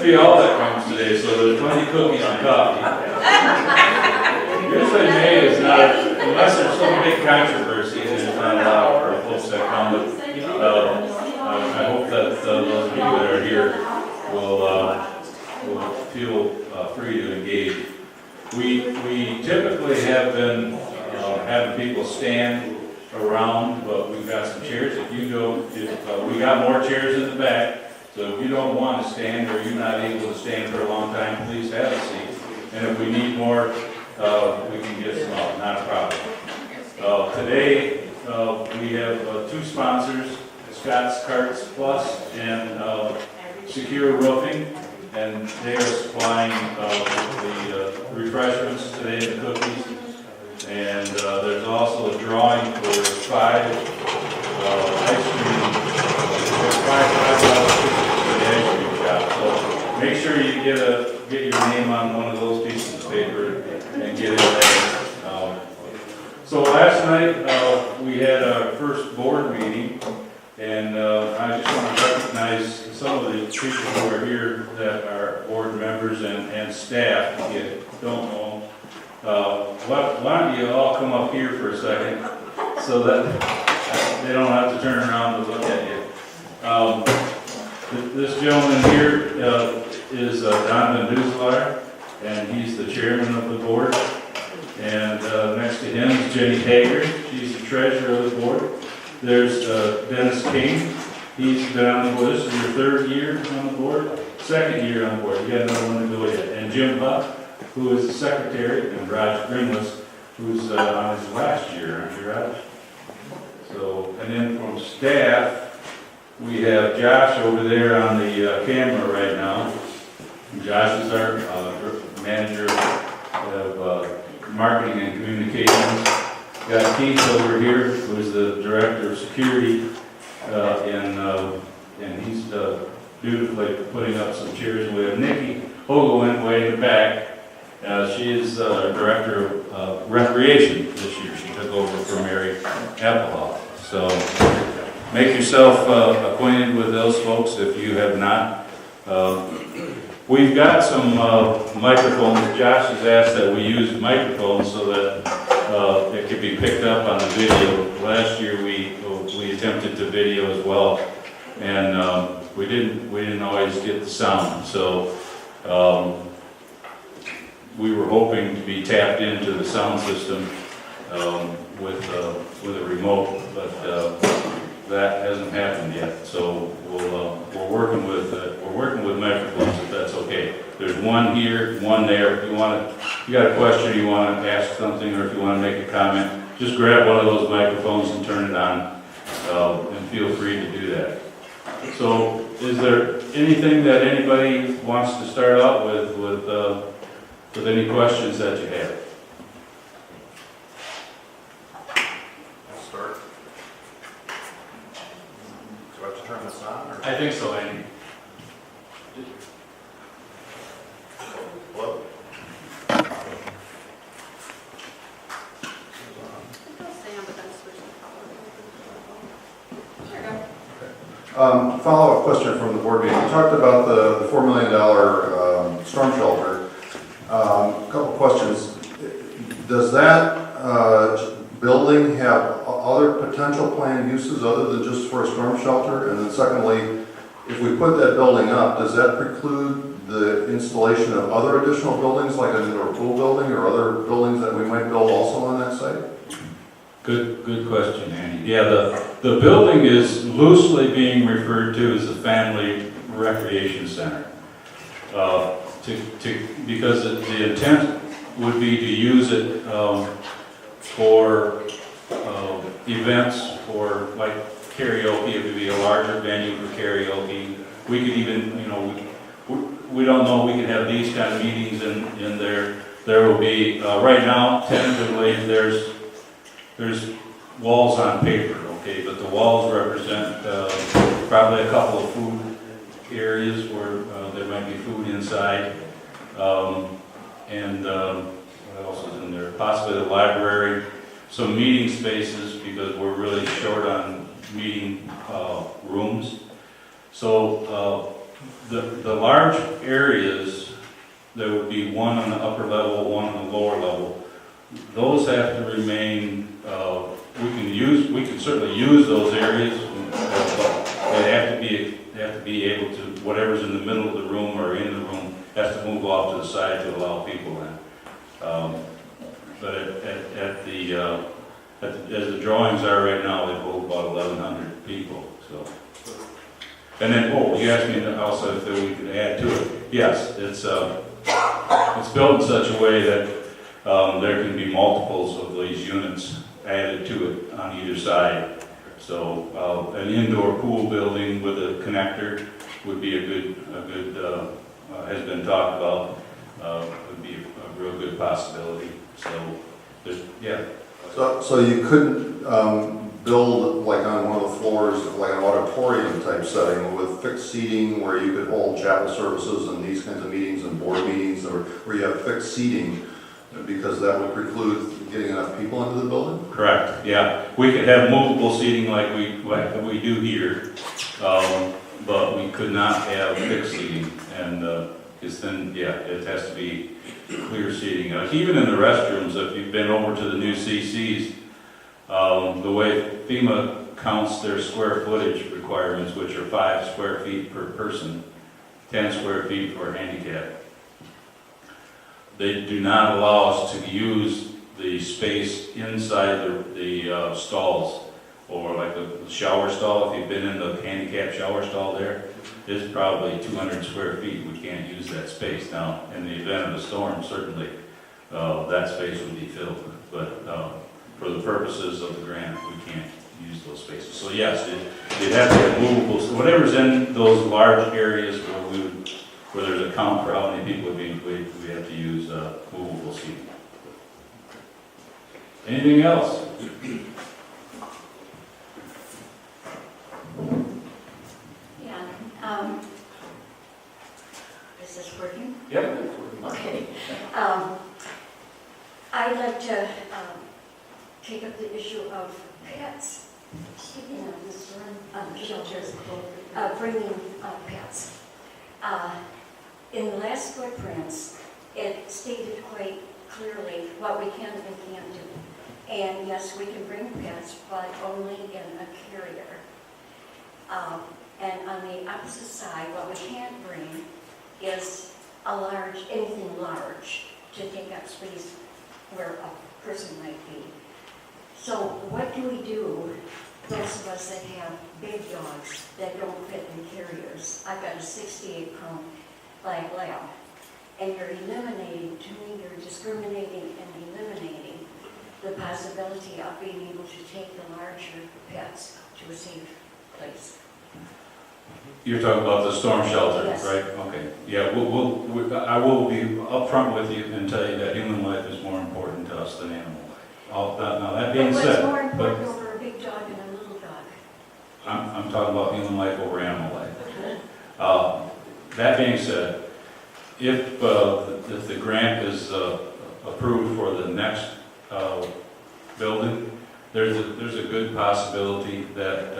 to be all that comes today, so there's plenty of cookies and coffee. Usually May is not, unless there's some big controversy, then it's not allowed for folks that come. But I hope that those of you that are here will feel free to engage. We typically have been having people stand around, but we've got some chairs. If you go, we got more chairs in the back, so if you don't want to stand or you're not able to stand for a long time, please have a seat. And if we need more, we can get some out, not a problem. Today, we have two sponsors, Scott's Carts Plus and Secure Roofing, and they are supplying the refreshments today, the cookies. And there's also a drawing for 5 ice cream, $5 for the ice cream shop. So make sure you get your name on one of those pieces of paper and get in there. So last night we had our first board meeting, and I just want to recognize some of the people who are here that are board members and staff. If you don't know, why don't you all come up here for a second so that they don't have to turn around to look at you. This gentleman here is Don Van Dueselaar, and he's the chairman of the board. And next to him is Jenny Hager. She's the treasurer of the board. There's Dennis King. He's been on the board. This is your 3rd year on the board, 2nd year on the board. You got another one to go yet. And Jim Huff, who is the secretary, and Raj Grimless, who's on his last year, aren't you, Raj? So, and then from staff, we have Josh over there on the camera right now. Josh is our manager of marketing and communications. Got Keith over here, who is the director of security, and he's dutifully putting up some chairs. We have Nikki Hogelwind way in the back. She is director of recreation this year. She took over for Mary Applehoff. So make yourself acquainted with those folks if you have not. We've got some microphones. Josh has asked that we use microphones so that it can be picked up on the video. Last year we attempted to video as well, and we didn't always get the sound. So we were hoping to be tapped into the sound system with a remote, but that hasn't happened yet. So we're working with microphones, if that's okay. There's one here, one there. If you got a question, you want to ask something, or if you want to make a comment, just grab one of those microphones and turn it on, and feel free to do that. So, is there anything that anybody wants to start out with any questions that you have? I'll start. Do I have to turn this on? Or? I think so, Andy. Hello? Follow-up question from the board meeting. You talked about the $4 million storm shelter. A couple questions. Does that building have other potential planned uses other than just for a storm shelter? And then secondly, if we put that building up, does that preclude the installation of other additional buildings like an indoor pool building or other buildings that we might build also on that site? Good question, Andy. Yeah, the building is loosely being referred to as a family recreation center. Because the intent would be to use it for events, for like karaoke. It would be a larger venue for karaoke. We could even, we don't know, we could have these kind of meetings in there. There will be, right now, tentatively, there's walls on paper, okay, but the walls represent probably a couple of food areas where there might be food inside. What else is in there? Possibly the library, some meeting spaces because we're really short on meeting rooms. So The large areas, there would be one on the upper level, one on the lower level. Those have to remain, we can certainly use those areas, but they have to be able to, whatever's in the middle of the room or in the room has to move off to the side to allow people in. But as the drawings are right now, they hold about 1,100 people, so. And then, you asked me also if we could add to it. Yes, it's built in such a way that there can be multiples of these units added to it on either side. So an indoor pool building with a connector would be a good has been talked about, would be a real good possibility. So there's, yeah. So you couldn't build like on one of the floors, like an auditorium type setting with fixed seating where you could hold chapel services and these kinds of meetings and board meetings, or where you have fixed seating, because that would preclude getting enough people into the building? Correct, yeah. We could have movable seating like we do here, but we could not have fixed seating. And because then, yeah, it has to be clear seating. Even in the restrooms, if you've been over to the new CCs, the way FEMA counts their square footage requirements, which are 5 square feet per person, 10 square feet for handicap, they do not allow us to use the space inside the stalls, or like a shower stall. If you've been in the handicap shower stall there, it's probably 200 square feet. We can't use that space. Now, in the event of a storm, certainly that space would be filled. But for the purposes of the grant, we can't use those spaces. So yes, they'd have to have movable. So whatever's in those large areas where there's a count for how many people we have to use movable seating. Anything else? Yeah. Is this working? Yep. Okay. I'd like to take up the issue of pets. Speaking of this shelters, bringing pets. In the last footprints, it stated quite clearly what we can and can't do. And yes, we can bring pets, but only in a carrier. And on the opposite side, what we can't bring is anything large to take up space where a person might be. So what do we do, those of us that have big dogs that don't fit in carriers? I've got a 68-pound black lab, and you're eliminating, to me, you're discriminating and eliminating the possibility of being able to take the larger pets to a safe place. You're talking about the storm shelter, Yes. right? Okay. Yeah, I will be upfront with you and tell you that human life is more important to us than animal life. Now that being But said, what's more important over a big dog and a little dog? I'm talking about human life over animal life. That being said, if the grant is approved for the next building, there's a good possibility that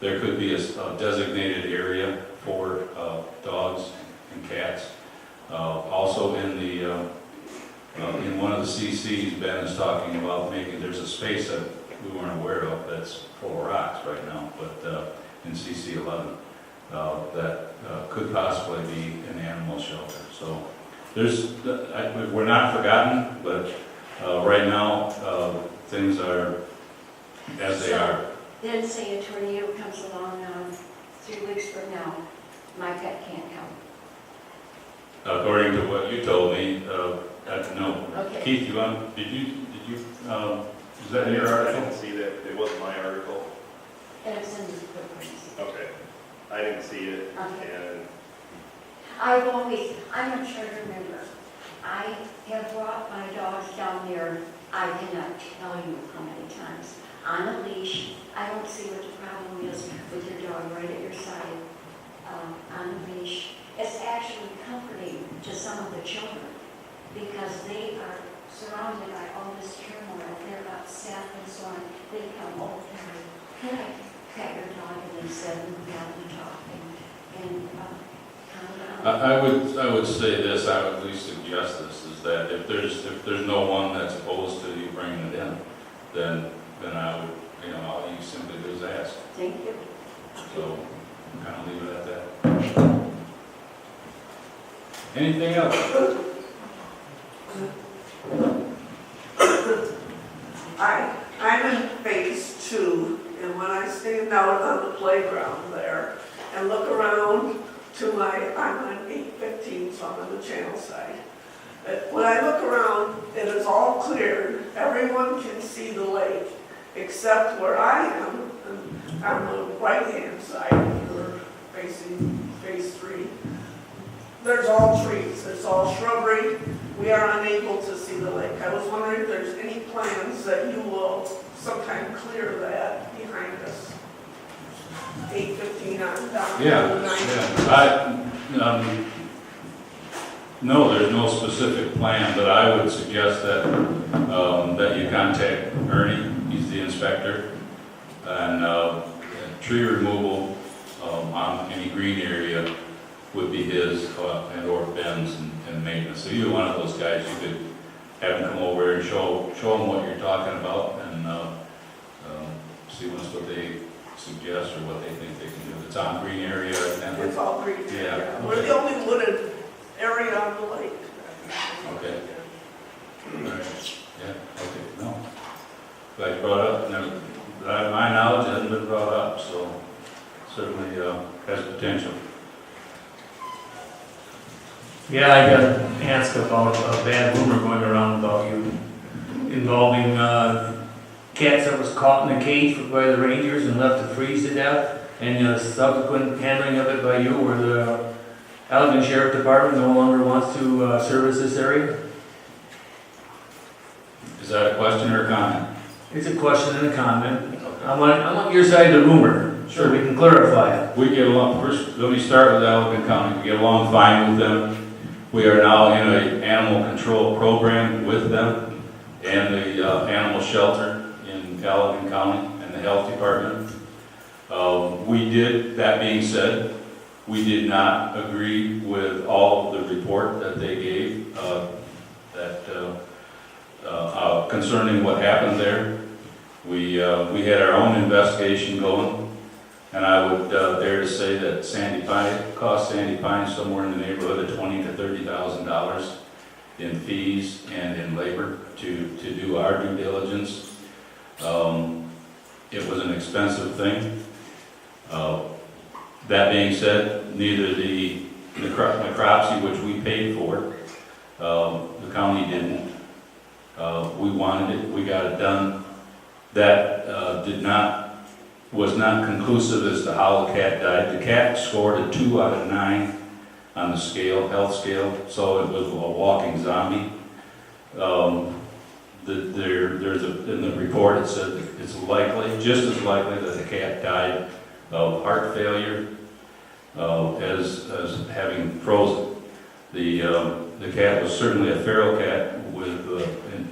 there could be a designated area for dogs and cats. Also in one of the CCs, Ben is talking about there's a space that we weren't aware of that's full of rocks right now, but in CC 11, that could possibly be an animal shelter. So we're not forgotten, but right now things are as they are. Then say a tornado comes along 3 weeks from now, my pet can't come. According to what you told me, no. Okay. Keith, did you, is that in your I article? didn't see that, it wasn't my article. And it's in the footprints. Okay. I didn't see it, Okay. and I'm a charter member. I have brought my dogs down there, I cannot tell you how many times, on a leash. I don't see what the problem is with your dog right at your side, on a leash. It's actually comforting to some of the children because they are surrounded by all this turmoil. They're upset and so on. They come over to me, can I pet your dog? And they said, yeah, we talked. And, I would say this, I would at least suggest this, is that if there's no one that's opposed to you bringing it in, then I would, all you simply do is ask. thank you. So, kind of leave it at that. Anything else? I'm in phase 2, and when I stand out on the playground there and look around to I'm on 815, so I'm on the channel side. When I look around, it is all cleared, everyone can see the lake, except where I am, on the right-hand side, you're facing phase 3. There's all trees, it's all shrubbery, we are unable to see the lake. I was wondering if there's any plans that you will sometime clear that behind us. 815 on down to the 9. No, there's no specific plan, but I would suggest that, that you contact Ernie, he's the inspector, and tree removal on any green area would be his, and or Ben's and maintenance. So either one of those guys, you could have him come over and show them what you're talking about, and see what they suggest or what they think they can do. It's on green area right now. It's all green. Yeah. We're the only wooded area on the lake. Okay. All right. Yeah, okay, no. Glad you brought it up. Never, that to my knowledge, it hasn't been brought up, so certainly has potential. Yeah, I got asked about a bad rumor going around about you involving cats that was caught in a cage by the rangers and left to freeze to death, and the subsequent handling of it by you, where the Allegan Sheriff Department no longer wants to service this area. Is that a question or a comment? It's a question and a comment. I want your side of the rumor, so we can clarify it. We get along, first, let me start with Allegan County. We get along fine with them. We are now in an animal control program with them and the animal shelter in Allegan County and the health department. That being said, we did not agree with all of the report that they gave concerning what happened there. We had our own investigation going. And I would dare to say that cost Sandy Pine somewhere in the neighborhood of $20,000 to $30,000 in fees and in labor to do our due diligence. It was an expensive thing. That being said, neither the necropsy, which we paid for, the county didn't. We wanted it, we got it done. That was not conclusive as to how the cat died. The cat scored a 2 out of 9 on the scale, health scale, so it was a walking zombie. In the report it said it's likely, just as likely that the cat died of heart failure as having frozen. The cat was certainly a feral cat with,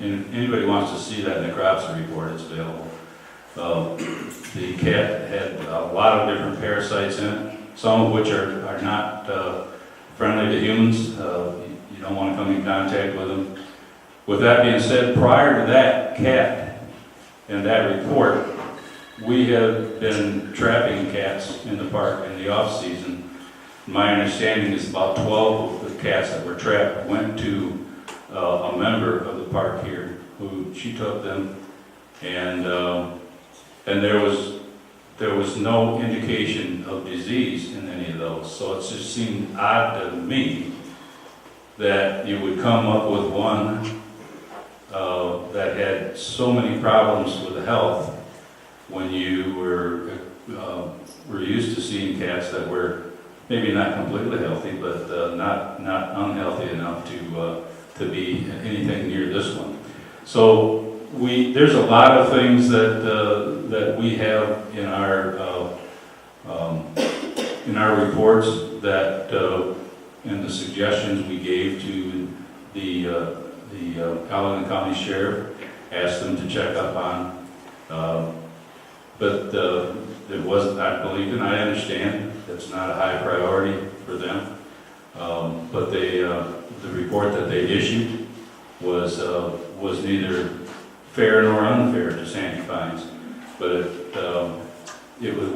and anybody wants to see that necropsy report, it's available. The cat had a lot of different parasites in it, some of which are not friendly to humans. You don't want to come in contact with them. With that being said, prior to that cat and that report, we have been trapping cats in the park in the off-season. My understanding is about 12 of the cats that were trapped went to a member of the park here, who she took them, and there was no indication of disease in any of those. So it just seemed odd to me that you would come up with one that had so many problems with health when you were used to seeing cats that were maybe not completely healthy, but not unhealthy enough to be anything near this one. So there's a lot of things that we have in our reports that and the suggestions we gave to the Allegan County Sheriff, asked them to check up on. But it wasn't, I believe and I understand, it's not a high priority for them. But they, the report that they issued was neither fair nor unfair to Sandy Pines, but it was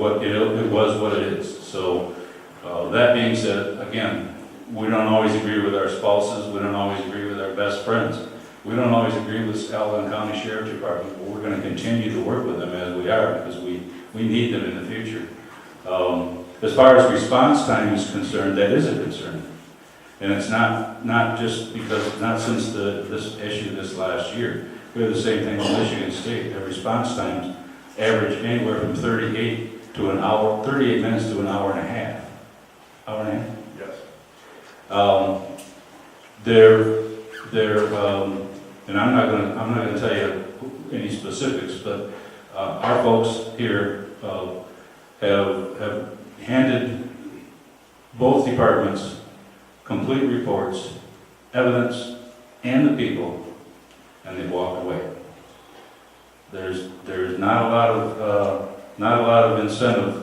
what it is. So that being said, again, we don't always agree with our spouses, we don't always agree with our best friends, we don't always agree with Allen County Sheriff Department, but we're going to continue to work with them as we are, because we need them in the future. As far as response time is concerned, that is a concern. And it's not just because, not since this issue this last year. We have the same thing in Michigan State. Their response times average anywhere from 38 minutes to an hour and a half. Hour and a half? Yes. And I'm not gonna tell you any specifics, but our folks here have handed both departments complete reports, evidence, and the people, and they walked away. There's not a lot of incentive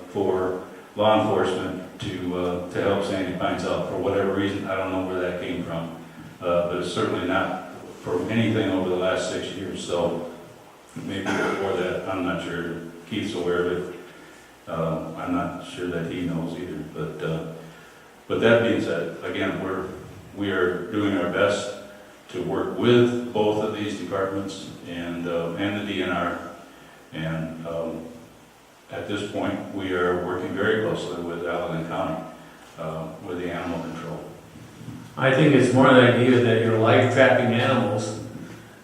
for law enforcement to help Sandy Pines out for whatever reason. I don't know where that came from, but it's certainly not for anything over the last 6 years. So maybe before that, I'm not sure. Keith's aware of it. I'm not sure that he knows either. But that being said, again, we are doing our best to work with both of these departments and the DNR. And at this point, we are working very closely with Allen County with the animal control. I think it's more the idea that you're live trapping animals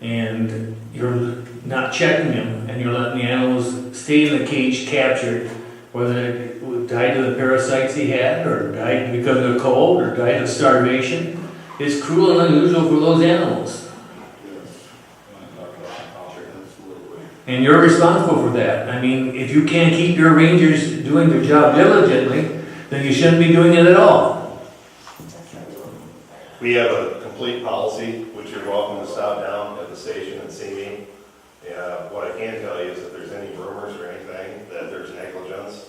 and you're not checking them and you're letting the animals stay in the cage captured, whether they died of the parasites he had or died because of the cold or died of starvation. It's cruel and unusual for those animals. And you're responsible for that. I mean, if you can't keep your rangers doing their job diligently, then you shouldn't be doing it at all. We have a complete policy, which you're welcome to stop down at the station and see me. What I can tell you is if there's any rumors or anything that there's negligence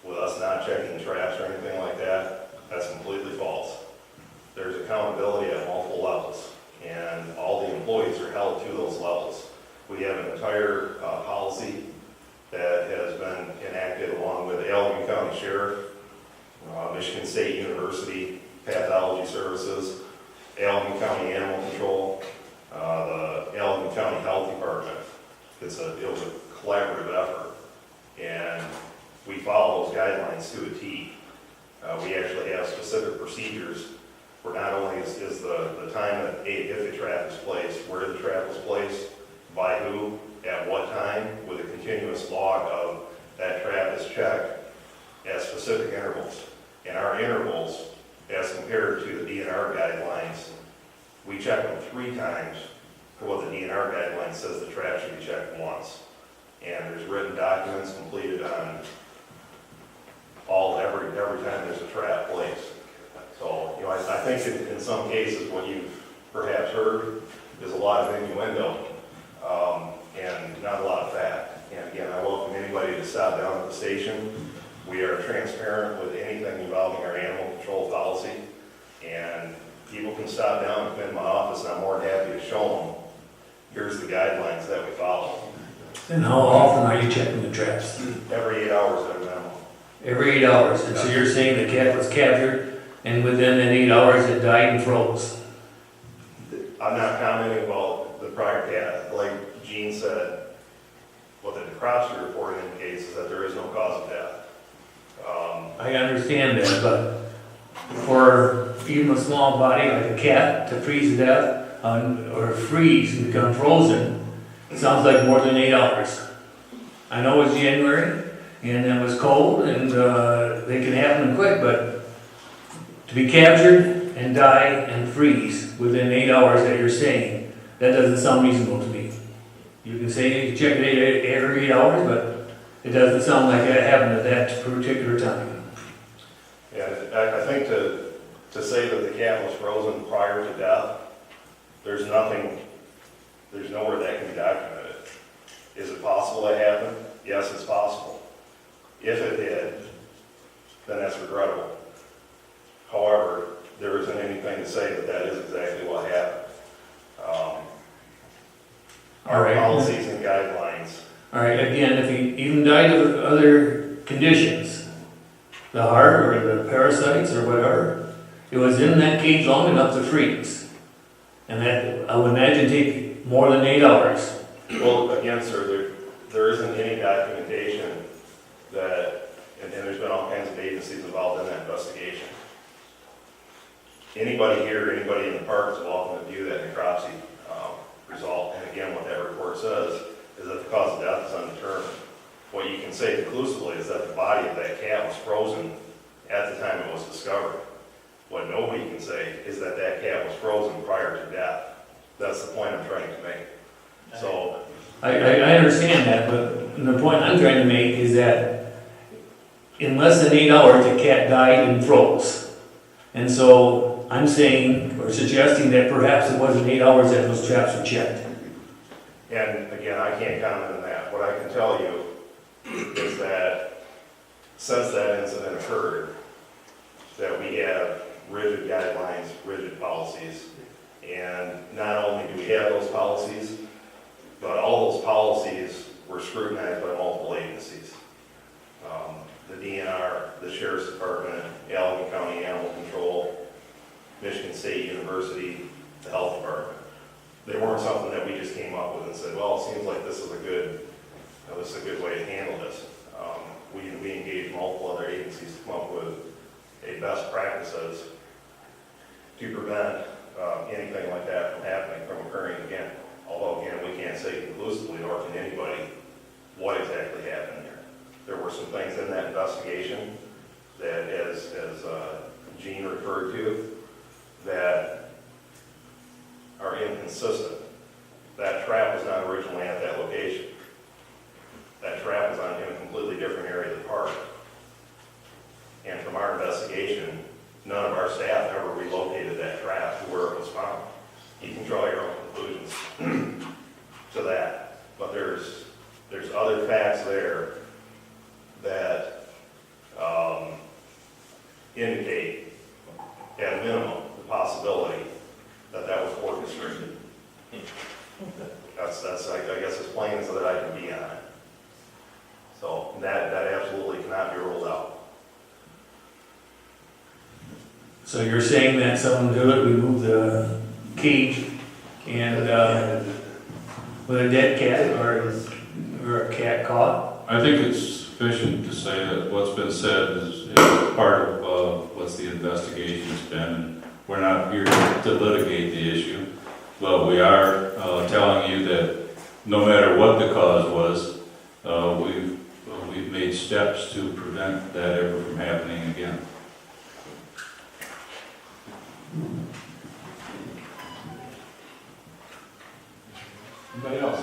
with us not checking traps or anything like that, that's completely false. There's accountability at multiple levels, and all the employees are held to those levels. We have an entire policy that has been enacted along with Allegan County Sheriff, Michigan State University Pathology Services, Allegan County Animal Control, the Allegan County Health Department. It was a collaborative effort, and we follow those guidelines to a T. We actually have specific procedures where not only is the time that if the trap is placed, where the trap was placed, by who, at what time, with a continuous log of that trap is checked at specific intervals. And our intervals, as compared to the DNR guidelines, we check them 3 times for what the DNR guideline says the trap should be checked once. And there's written documents completed on every time there's a trap placed. So, I think in some cases what you've perhaps heard is a lot of innuendo and not a lot of fact. And again, I welcome anybody to stop down at the station. We are transparent with anything involving our animal control policy, and people can stop down and come in my office, and I'm more than happy to show them, here's the guidelines that we follow. And how often are you checking the traps? Every 8 hours at a minimum. Every 8 hours. And so you're saying the cat was captured and within that 8 hours it died and froze? I'm not commenting about the prior cat. Like Gene said, what the necropsy report indicates is that there is no cause of death. I understand that, but for even a small body like a cat to freeze to death or freeze and become frozen, it sounds like more than 8 hours. I know it's January and it was cold and they can happen quick, but to be captured and die and freeze within 8 hours that you're saying, that doesn't sound reasonable to me. You can say you check it every 8 hours, but it doesn't sound like that happened at that particular time. Yeah, I think to say that the cat was frozen prior to death, there's nowhere that can be documented. Is it possible that happened? Yes, it's possible. If it did, then that's regrettable. However, there isn't anything to say that that is exactly what happened. All Our right. policies and guidelines, All right, again, if he even died of other conditions, the heart or the parasites or whatever, it was in that cage long enough to freeze. And that, I would imagine, take more than 8 hours. well, again, sir, there isn't any documentation that, and there's been all kinds of agencies involved in that investigation. Anybody here, anybody in the park is welcome to view that necropsy result. And again, what that report says is that the cause of death is undetermined. What you can say conclusively is that the body of that cat was frozen at the time it was discovered. What nobody can say is that that cat was frozen prior to death. That's the point I'm trying to make. So, I understand that, but the point I'm trying to make is that in less than 8 hours, the cat died and froze. And so I'm saying, or suggesting that perhaps it wasn't 8 hours that those traps were checked. and again, I can't comment on that. What I can tell you is that since that incident occurred, that we have rigid guidelines, rigid policies. And not only do we have those policies, but all those policies were scrutinized by multiple agencies. The DNR, the Sheriff's Department, Allegheny County Animal Control, Michigan State University, the Health Department. They weren't something that we just came up with and said, well, it seems like this is a good way to handle this. We engaged multiple other agencies to come up with a best practices to prevent anything like that from happening, from occurring again. Although, again, we can't say conclusively, nor can anybody, what exactly happened there. There were some things in that investigation that, as Gene referred to, that are inconsistent. That trap was not originally at that location. That trap was in a completely different area of the park. And from our investigation, none of our staff ever relocated that trap to where it was found. You can draw your own conclusions to that. But there's other facts there that indicate, at a minimum, the possibility that that was orchestrated. That's I guess as plain as that I can be on it. So that absolutely cannot be ruled out. So you're saying that someone did it, remove the cage and with a dead cat or a cat caught? I think it's sufficient to say that what's been said is part of what's the investigation's been. And we're not here to litigate the issue, but we are telling you that no matter what the cause was, we've made steps to prevent that ever from happening again. Anybody else?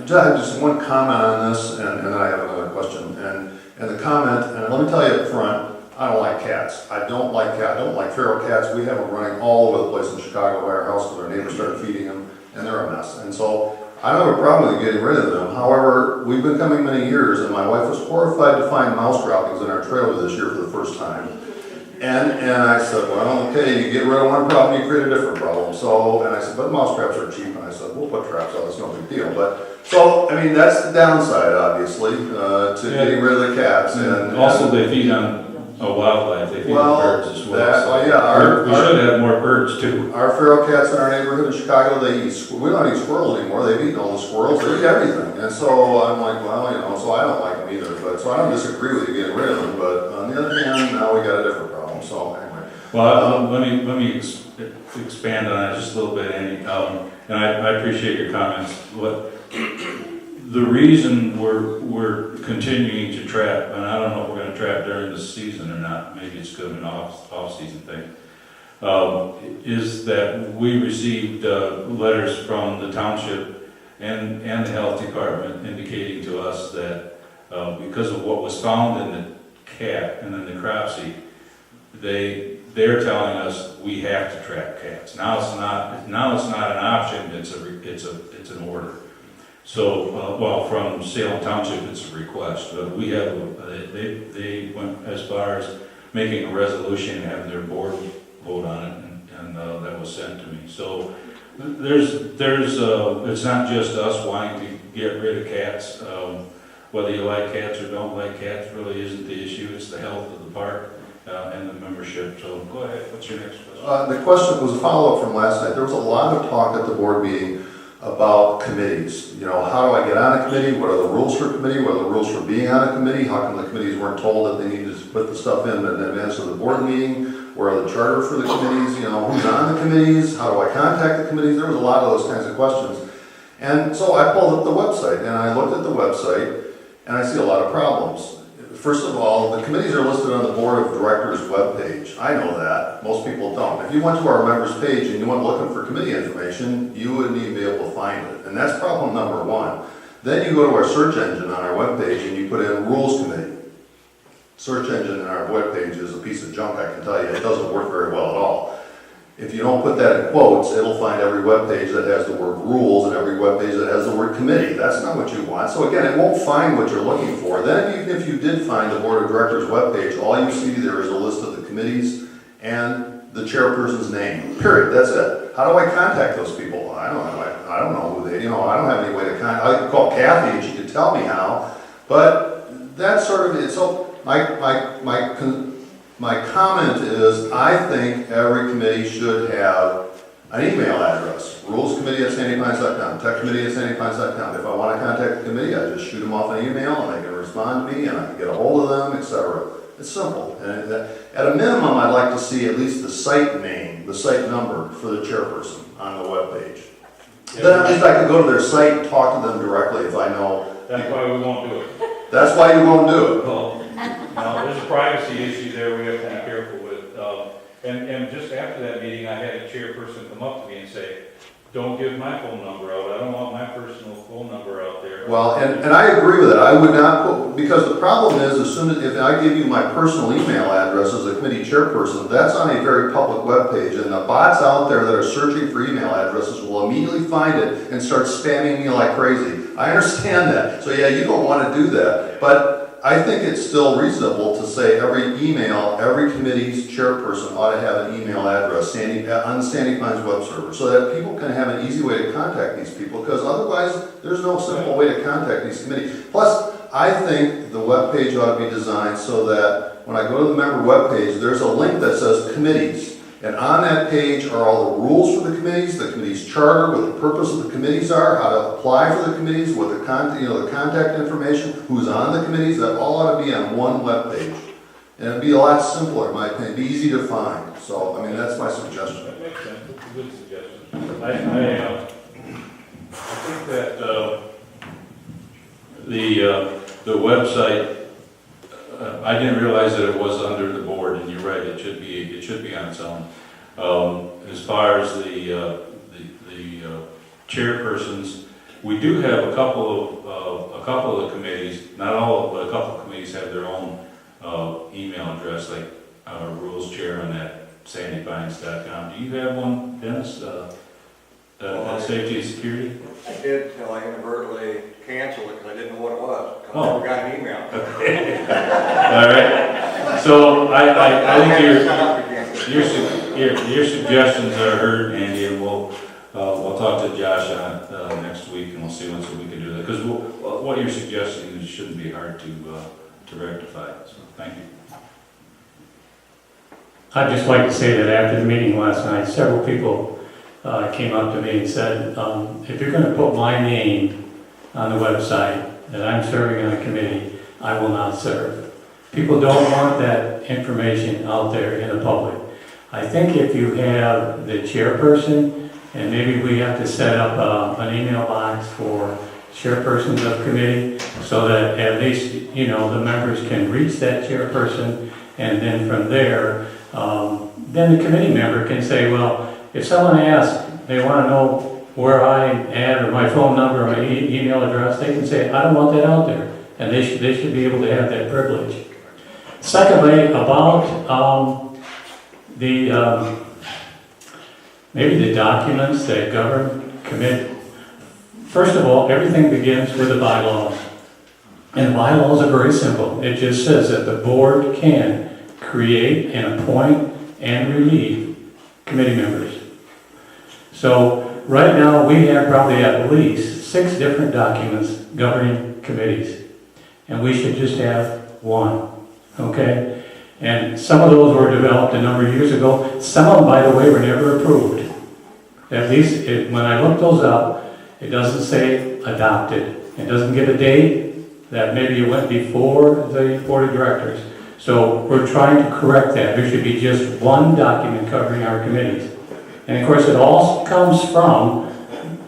Just one comment on this, and then I have another question. And the comment, and let me tell you up front, I don't like cats. I don't like feral cats. We have them running all over the place in Chicago by our house because our neighbors started feeding them, and they're a mess. And so I don't have a problem with getting rid of them. However, we've been coming many years, and my wife was horrified to find mouse droppings in our trailer this year for the first time. And I said, well, okay, you get rid of one problem, you create a different problem. So, and I said, but mouse traps are cheap. And I said, we'll put traps out, it's no big deal. But, so, I mean, that's the downside, obviously, to getting rid of the cats. And also, they feed on wildlife, they feed on birds as well. We should have more birds too. Our feral cats in our neighborhood in Chicago, they eat, we don't eat squirrels anymore, they've eaten all the squirrels, they eat everything. And so I'm like, well, so I don't like them either. But, so I don't disagree with you getting rid of them, but on the other hand, now we got a different problem, so anyway. Well, let me expand on that just a little bit, Andy. And I appreciate your comments. The reason we're continuing to trap, and I don't know if we're going to trap during the season or not, maybe it's going to be an off-season thing, is that we received letters from the township and the health department indicating to us that because of what was found in the cat and in the necropsy, they're telling us we have to trap cats. Now it's not an option, it's an order. So, well, from Salem Township, it's a request, but we have, they went as far as making a resolution and having their board vote on it, and that was sent to me. So there's, it's not just us wanting to get rid of cats. Whether you like cats or don't like cats really isn't the issue, it's the health of the park and the membership. So go ahead, what's your next question? The question was a follow-up from last night. There was a lot of talk at the board meeting about committees. You know, how do I get on a committee? What are the rules for a committee? What are the rules for being on a committee? How come the committees weren't told that they needed to put the stuff in advance of the board meeting? Where are the charter for the committees? You know, who's on the committees? How do I contact the committees? There was a lot of those kinds of questions. And so I pulled up the website and I looked at the website and I see a lot of problems. First of all, the committees are listed on the board of directors webpage. I know that, most people don't. If you went to our members page and you went looking for committee information, you wouldn't even be able to find it. And that's problem number one. Then you go to our search engine on our webpage and you put in rules committee. Search engine in our webpage is a piece of junk, I can tell you. It doesn't work very well at all. If you don't put that in quotes, it'll find every webpage that has the word rules and every webpage that has the word committee. That's not what you want. So again, it won't find what you're looking for. Then even if you did find the board of directors webpage, all you see there is a list of the committees and the chairperson's name. Period. That's it. How do I contact those people? I don't know who they, I don't have any way to contact. I could call Kathy and she could tell me how, but that's sort of it. So my comment is, I think every committee should have an email address. Rulescommittee@sandypines.com, techcommittee@sandypines.com. If I want to contact the committee, I just shoot them off an email and they can respond to me and I can get a hold of them, etc. It's simple. And at a minimum, I'd like to see at least the site name, the site number for the chairperson on the webpage. Then at least I can go to their site and talk to them directly if I know. That's why we won't do it. That's why you won't do it. Well, no, there's a privacy issue there we have to be careful with. And just after that meeting, I had a chairperson come up to me and say, don't give my phone number out. I don't want my personal phone number out there. Well, and I agree with it. I would not put, because the problem is, as soon as, if I give you my personal email address as a committee chairperson, that's on a very public webpage, and the bots out there that are searching for email addresses will immediately find it and start spamming me like crazy. I understand that. So yeah, you don't want to do that. But I think it's still reasonable to say every committee's chairperson ought to have an email address on Sandy Pines web server so that people can have an easy way to contact these people, because otherwise there's no simple way to contact these committees. Plus, I think the web page ought to be designed so that when I go to the member web page, there's a link that says committees. And on that page are all the rules for the committee's charter, what the purpose of the committees are, how to apply for the committees, what the contact information, who's on the committees. That all ought to be on one web page. And it'd be a lot simpler, in my opinion. It'd be easy to find. So, I mean, that's my suggestion. That makes sense. It's a good suggestion. I think that the website, I didn't realize that it was under the board, and you're right, it should be on its own. As far as the chairpersons, we do have a couple of the committees, not all, but a couple of committees have their own email address, like rules chairman at sandypines.com. Do you have one, Dennis? Safety and security? I did till I inadvertently canceled it because I didn't know what it was. I Oh. never got an email. All right. So I think your suggestions are heard, Andy, and we'll talk to Josh on next week, and we'll see what we can do there. Because what you're suggesting shouldn't be hard to rectify. So thank you. I'd just like to say that after the meeting last night, several people came up to me and said, if you're going to put my name on the website that I'm serving on a committee, I will not serve. People don't want that information out there in the public. I think if you have the chairperson, and maybe we have to set up an email box for chairpersons of committee, so that at least, the members can reach that chairperson, and then from there, then the committee member can say, well, if someone asks, they want to know where I am, or my phone number, or my email address, they can say, I don't want that out there. And they should be able to have that privilege. Secondly, about maybe the documents that govern First of all, everything begins with the bylaws. And the bylaws are very simple. It just says that the board can create and appoint and relieve committee members. So right now, we have probably at least 6 different documents governing committees. And we should just have one, okay? And some of those were developed a number of years ago. Some of them, by the way, were never approved. At least, when I looked those up, it doesn't say adopted. It doesn't give a date that maybe it went before the board of directors. So we're trying to correct that. There should be just one document covering our committees. And of course, it all comes from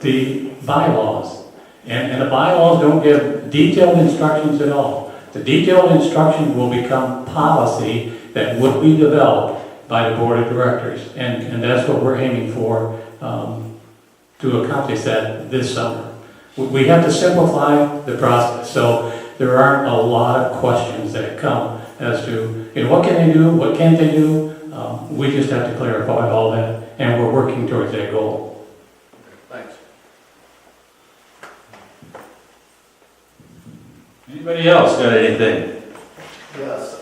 the bylaws. And the bylaws don't give detailed instructions at all. The detailed instruction will become policy that would be developed by the board of directors. And that's what we're aiming for, to accomplish that this summer. We have to simplify the process, so there aren't a lot of questions that come as to, what can they do, what can't they do? We just have to clarify all that, and we're working towards that goal. Thanks. Anybody else got anything? Yes.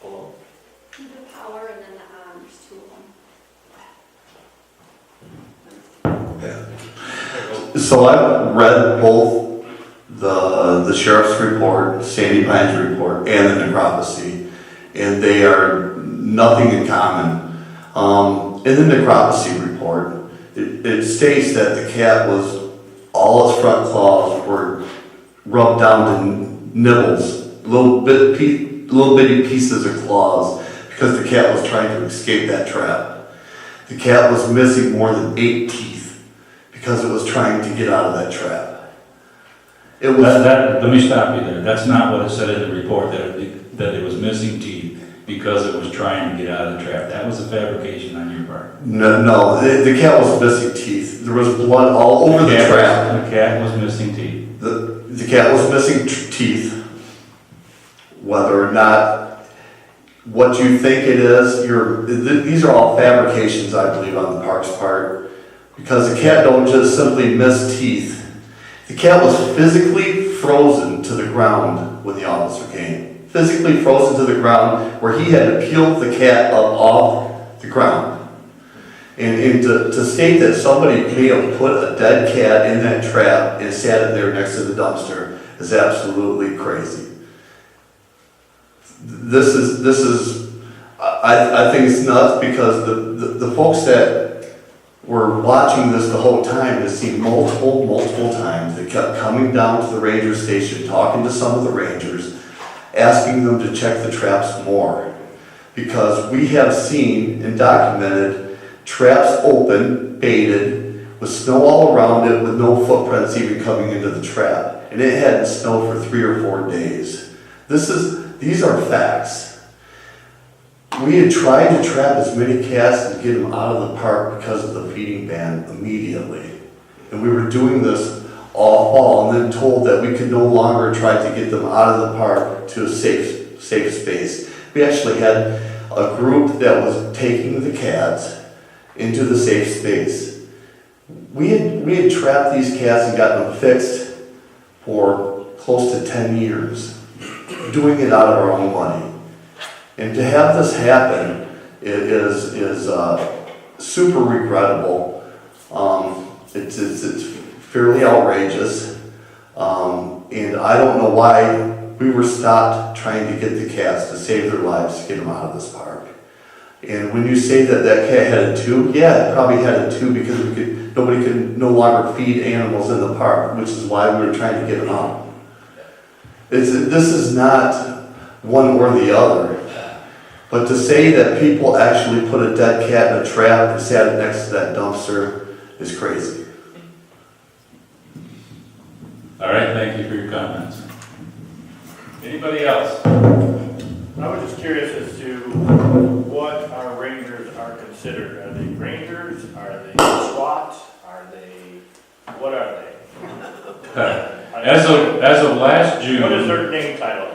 Hello? The power and then there's 2 of them. So I've read both the sheriff's report, Sandy Pine's report, and the necropsy, and they are nothing in common. In the necropsy report, it states that the cat was, all its front claws were rubbed down to nibbles, little bitty pieces of claws, because the cat was trying to escape that trap. The cat was missing more than 8 teeth because it was trying to get out of that trap. It was Let me stop you there. That's not what it said in the report, that it was missing teeth because it was trying to get out of the trap. That was a fabrication on your part. no, the cat was missing teeth. There was blood all over the trap. The cat was missing teeth. The cat was missing teeth. Whether or not what you think it is, these are all fabrications, I believe, on the park's part, because the cat don't just simply miss teeth. The cat was physically frozen to the ground when the officer came. Physically frozen to the ground, where he had to peel the cat up off the ground. And to state that somebody may have put a dead cat in that trap and sat it there next to the dumpster is absolutely crazy. This is I think it's nuts, because the folks that were watching this the whole time have seen multiple times. They kept coming down to the ranger station, talking to some of the rangers, asking them to check the traps more. Because we have seen and documented traps open, baited, with snow all around it, with no footprints even coming into the trap. And it hadn't snowed for 3 or 4 days. These are facts. We had tried to trap as many cats and get them out of the park because of the feeding ban immediately. And we were doing this all fall, and then told that we could no longer try to get them out of the park to a safe space. We actually had a group that was taking the cats into the safe space. We had trapped these cats and gotten them fixed for close to 10 years, doing it out of our own money. And to have this happen is super regrettable. It's fairly outrageous, and I don't know why we were stopped trying to get the cats to save their lives to get them out of this park. And when you say that cat had a tube, yeah, it probably had a tube because nobody could no longer feed animals in the park, which is why we were trying to get them out. This is not one or the other. But to say that people actually put a dead cat in a trap and sat it next to that dumpster is crazy. All right, thank you for your comments. Anybody else? I was just curious as to what our rangers are considered. Are they rangers? Are they SWAT? What are they? As of last June. What is their name title?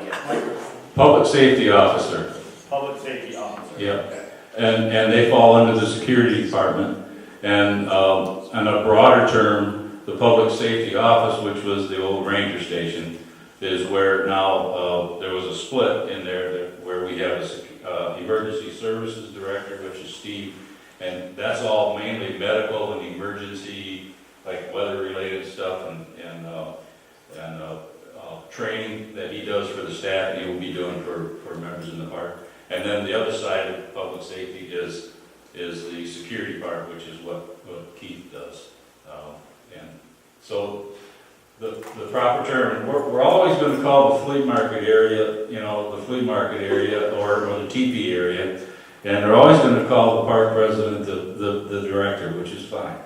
Public Safety Officer. Public Safety Officer. Yep. and they fall under the security department. And on a broader term, the public safety office, which was the old ranger station, is where now there was a split in there where we have a emergency services director, which is Steve, and that's all mainly medical and emergency, like weather-related stuff and training that he does for the staff, and he will be doing for members in the park. And then the other side of public safety is the security part, which is what Keith does. And so the proper term, we're always going to call the flea market area, the flea market area or the teepee area, and they're always going to call the park president the director, which is fine,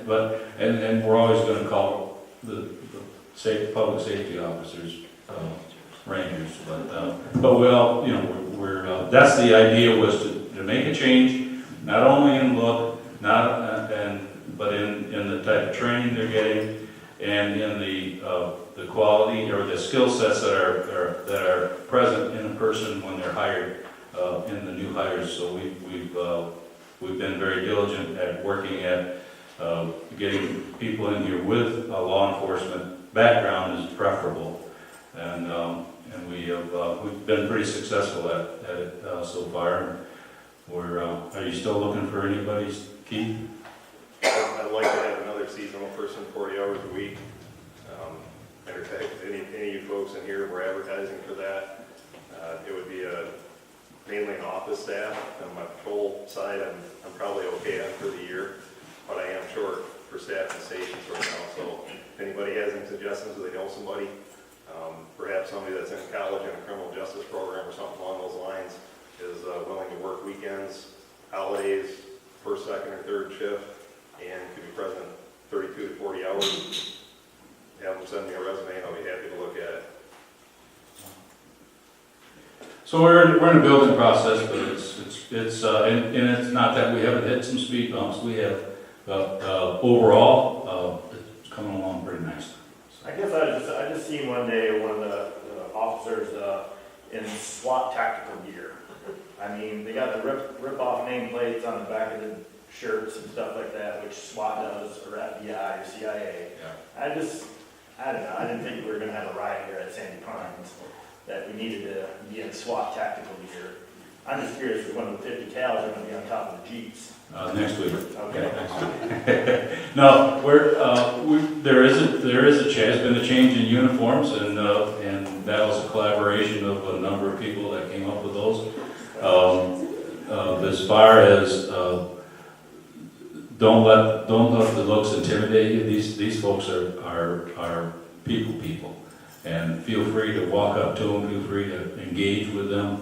but and we're always going to call the public safety officers rangers, but we all, we're that's the idea, was to make a change, not only in look, but in the type of training they're getting, and in the quality or the skill sets that are present in a person when they're hired, in the new hires. So we've been very diligent at working at getting people in here with a law enforcement background is preferable, and we've been pretty successful at it so far. Are you still looking for anybody, Keith? I'd like to have another seasonal person, 40 hours a week. Matter of fact, any of you folks in here were advertising for that. It would be mainly an office staff. On my patrol side, I'm probably okay on for the year, but I am short for staff and stations right now. So if anybody has any suggestions, or they know somebody, perhaps somebody that's in college in a criminal justice program or something along those lines, is willing to work weekends, holidays, first, second, or third shift, and could be present 32 to 40 hours, have them send me a resume, and I'll be happy to look at it. So we're in a building process, but and it's not that we haven't hit some speed bumps. We have, overall, it's coming along pretty nicely. I guess I just seen one day one of the officers in SWAT tactical gear. I mean, they got the rip off nameplates on the back of the shirts and stuff like that, which SWAT does, or FBI or CIA. Yeah. I don't know, I didn't think we were gonna have a riot here at Sandy Pines, that we needed to be in SWAT tactical gear. I'm just curious if one of the 50 cals are gonna be on top of the Jeeps. Next week. Okay. No, there is a chance, been a change in uniforms, and that was a collaboration of a number of people that came up with those. As far as don't let the looks intimidate you. These folks are people, and feel free to walk up to them. Feel free to engage with them.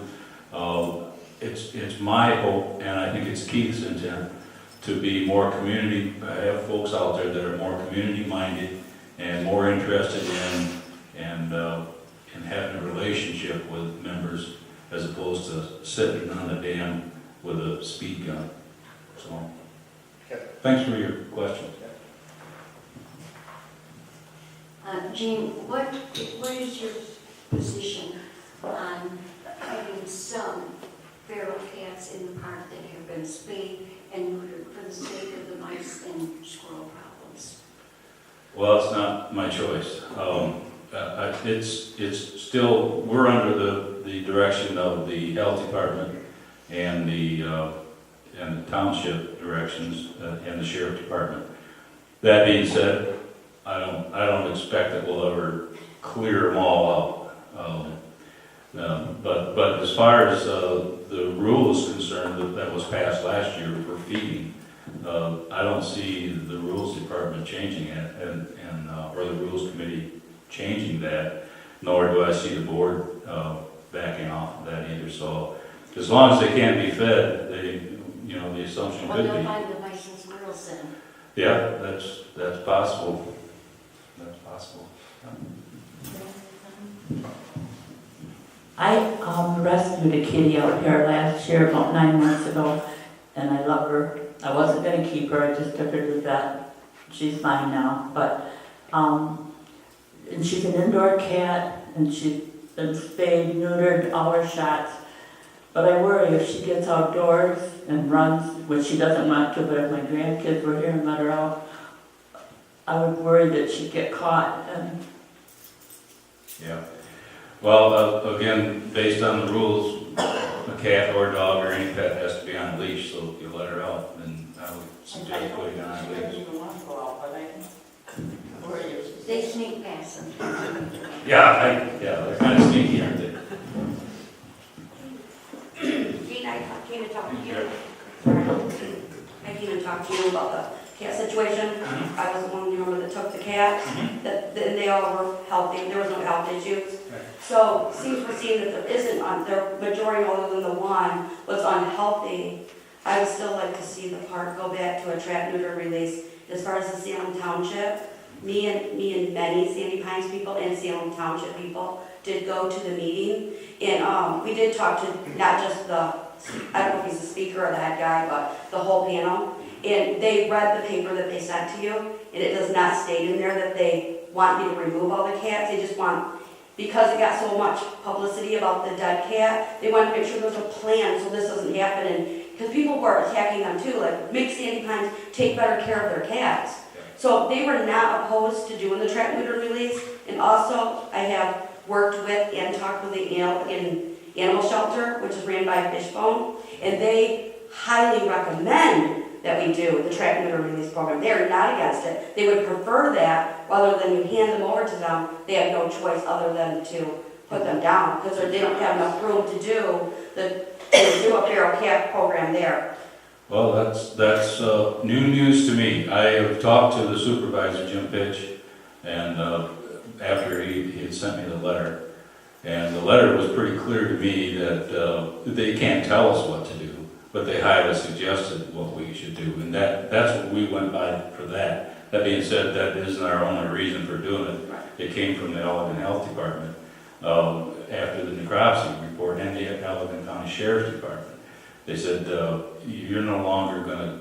It's my hope, and I think it's Keith's intent, to be more community. I have folks out there that are more community-minded and more interested in having a relationship with members, as opposed to sitting on the dam with a speed gun. So, thanks for your question. Jean, what is your position on having some feral cats in the park that have been spayed and neutered for the sake of the mice and squirrel problems? Well, it's not my choice. It's still, we're under the direction of the health department and the township directions and the sheriff department. That being said, I don't expect that we'll ever clear them all out. But as far as the rule is concerned that was passed last year for feeding, I don't see the rules department changing it, or the rules committee changing that, nor do I see the board backing off of that either. So as long as they can't be fed, the assumption Well, could they'll be. find the mice and squirrels then. Yeah, that's possible. That's possible. I rescued a kitty out here last year, about 9 months ago, and I love her. I wasn't going to keep her, I just took her to the vet. She's mine now, but, and she's an indoor cat, and she's been spayed, neutered, all her shots. But I worry if she gets outdoors and runs, which she doesn't want to, but if my grandkids were here and let her out, I would worry that she'd get caught and Yeah. Well, again, based on the rules, a cat or a dog or any pet has to be on a leash, so if you let her out, then I would suggest putting her on a leash. They sneak past them. Yeah, they're kind of sneaky, aren't they? Gene, I came to talk to you. I came to talk to you about the cat situation. I was the one, you remember, that took the cat, that they all were healthy, there was no health issues. So, since we're seeing that there isn't, the majority other than the one was unhealthy, I would still like to see the park go back to a trap neuter release. As far as the Salem Township, me and many Sandy Pines people and Salem Township people did go to the meeting. And we did talk to not just I don't know if he's the speaker or the head guy, but the whole panel. And they read the paper that they sent to you, and it does not state in there that they want you to remove all the cats. They just want, because it got so much publicity about the dead cat, they want to make sure there's a plan so this doesn't happen. And because people were attacking them too, like, make Sandy Pines take better care of their cats. So they were not opposed to doing the trap neuter release. And also, I have worked with and talked with the animal shelter, which is ran by Fishbone, and they highly recommend that we do the trap neuter release program. They are not against it. They would prefer that rather than you hand them over to them. They have no choice other than to put them down because they don't have enough room to do a feral cat program there. Well, that's new news to me. I have talked to the supervisor, Jim Pitch, and after he had sent me the letter, and the letter was pretty clear to me that they can't tell us what to do, but they highly suggested what we should do, and that's what we went by for that. That being said, that isn't our only reason for doing it. It came from the Allegan Health Department after the necropsy report and the Allegan County Sheriff's Department. They said, you're no longer going to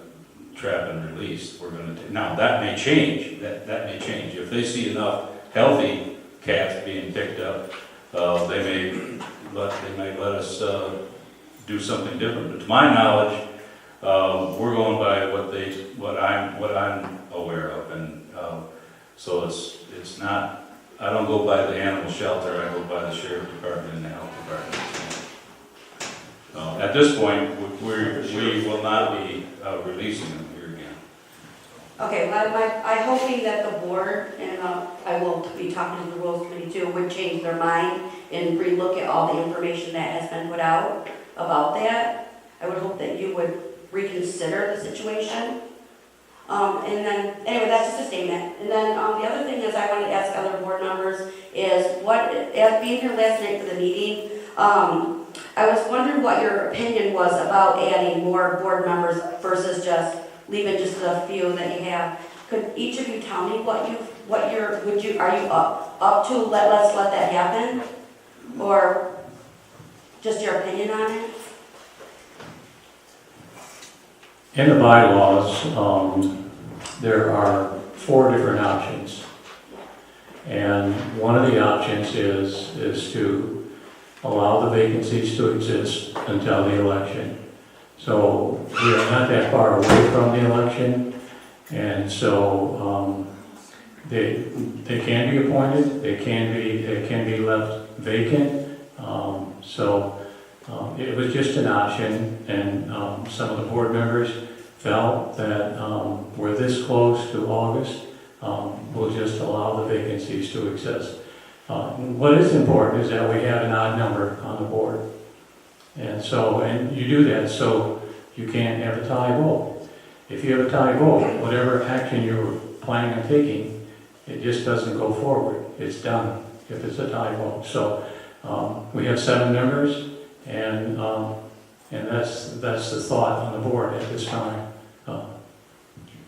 trap and release. We're going to now that may change. That may change if they see enough healthy cats being picked up. They may let us do something different. But to my knowledge, we're going by what I'm aware of, and so it's not. I don't go by the animal shelter. I go by the sheriff department and the health department. At this point, we will not be releasing them here again. Okay, I'm hoping that the board, and I will be talking to the Rules Committee too, would change their mind and relook at all the information that has been put out about that. I would hope that you would reconsider the situation. And then, anyway, that's just a statement. And then the other thing is I wanted to ask other board members is being here last night for the meeting, I was wondering what your opinion was about adding more board members versus just leaving just a few that you have. Could each of you tell me are you up to let's let that happen? Or just your opinion on it? In the bylaws, there are 4 different options. And one of the options is to allow the vacancies to exist until the election. So we are not that far away from the election, and so they can be appointed, they can be left vacant. It was just an option, and some of the board members felt that we're this close to August, we'll just allow the vacancies to exist. What is important is that we have an odd number on the board. And you do that so you can't have a tie vote. If you have a tie vote, whatever action you're planning on taking, it just doesn't go forward. It's done if it's a tie vote. So we have 7 members, and that's the thought on the board at this time.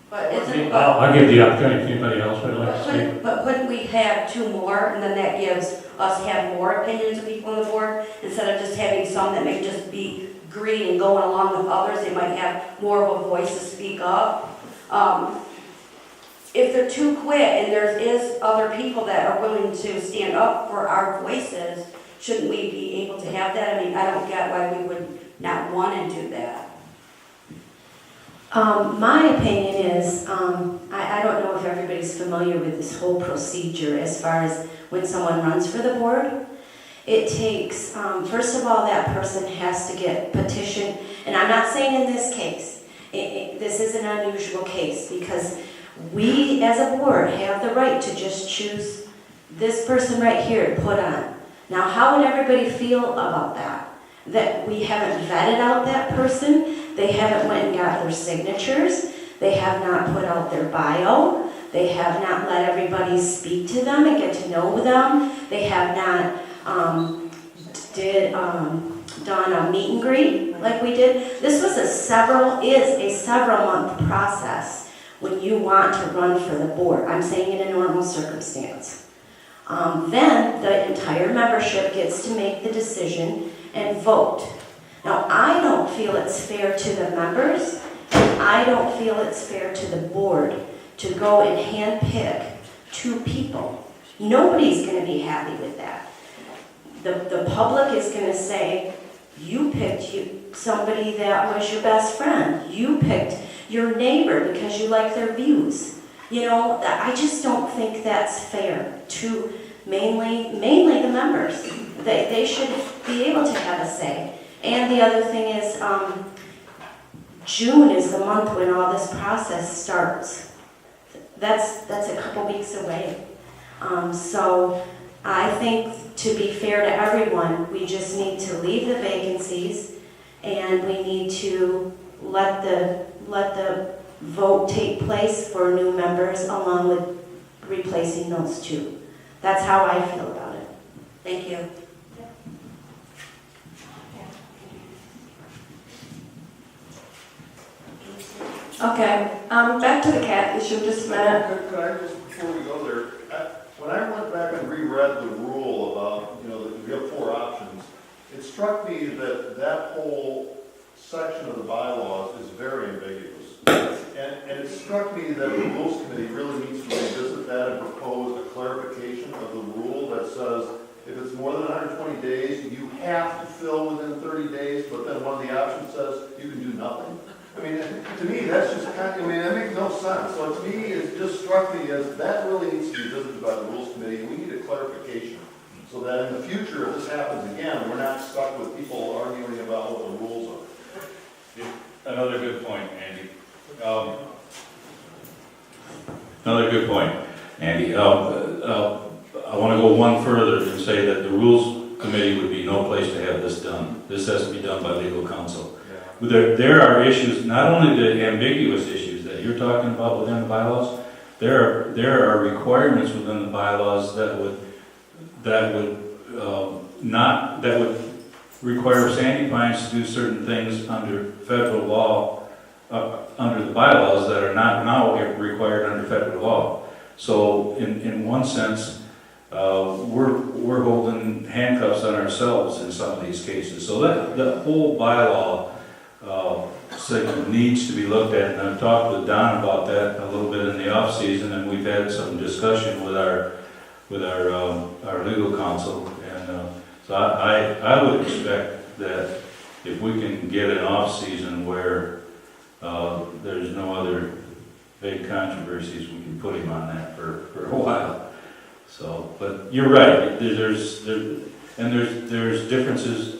But isn't, I'll give the opportunity if anybody else would like to speak. but couldn't we have 2 more, and then that gives us have more opinions of people on the board, instead of just having some that may just be green and going along with others, they might have more of a voice to speak up. If the 2 quit and there is other people that are willing to stand up for our voices, shouldn't we be able to have that? I mean, I don't get why we would not want to do that. My opinion is, I don't know if everybody's familiar with this whole procedure as far as when someone runs for the board. It takes, first of all, that person has to get petitioned, and I'm not saying in this case, this is an unusual case because we as a board have the right to just choose this person right here to put on. Now, how would everybody feel about that? That we haven't vetted out that person, they haven't went and got their signatures, they have not put out their bio, they have not let everybody speak to them and get to know them, they have not done a meet and greet like we did. This was a several month process when you want to run for the board. I'm saying in a normal circumstance. Then the entire membership gets to make the decision and vote. Now, I don't feel it's fair to the members, and I don't feel it's fair to the board to go and handpick 2 people. Nobody's going to be happy with that. The public is going to say, you picked somebody that was your best friend. You picked your neighbor because you like their views. You know, I just don't think that's fair to mainly the members. They should be able to have a say. And the other thing is, June is the month when all this process starts. That's a couple weeks away. So I think to be fair to everyone, we just need to leave the vacancies and we need to let the vote take place for new members along with replacing those 2. That's how I feel about it. Thank you. Okay, back to the cat issue just a minute. Could I just, before we go there, when I went back and reread the rule about, that we have 4 options, it struck me that that whole section of the bylaws is very ambiguous. And it struck me that the Rules Committee really needs to revisit that and propose a clarification of the rule that says if it's more than 120 days, you have to fill within 30 days, but then one of the options says you can do nothing. I mean, to me, that's just that makes no sense. So to me, it just struck me as that really needs to be visited by the Rules Committee. We need a clarification so that in the future, if this happens again, we're not stuck with people arguing about what the rules are. Another good point, Andy. Another good point, Andy. I want to go one further and say that the Rules Committee would be no place to have this done. This has to be done by legal counsel. There are issues, not only the ambiguous issues that you're talking about within the bylaws, there are requirements within the bylaws that would require Sandy Pines to do certain things under federal law, under the bylaws that are not now required under federal law. So in one sense, we're holding handcuffs on ourselves in some of these cases. So that the whole bylaw segment needs to be looked at, and I've talked with Don about that a little bit in the off season, and we've had some discussion with our legal counsel, and so I would expect that if we can get an off season where there's no other big controversies, we can put him on that for a while. So, but you're right. There's differences.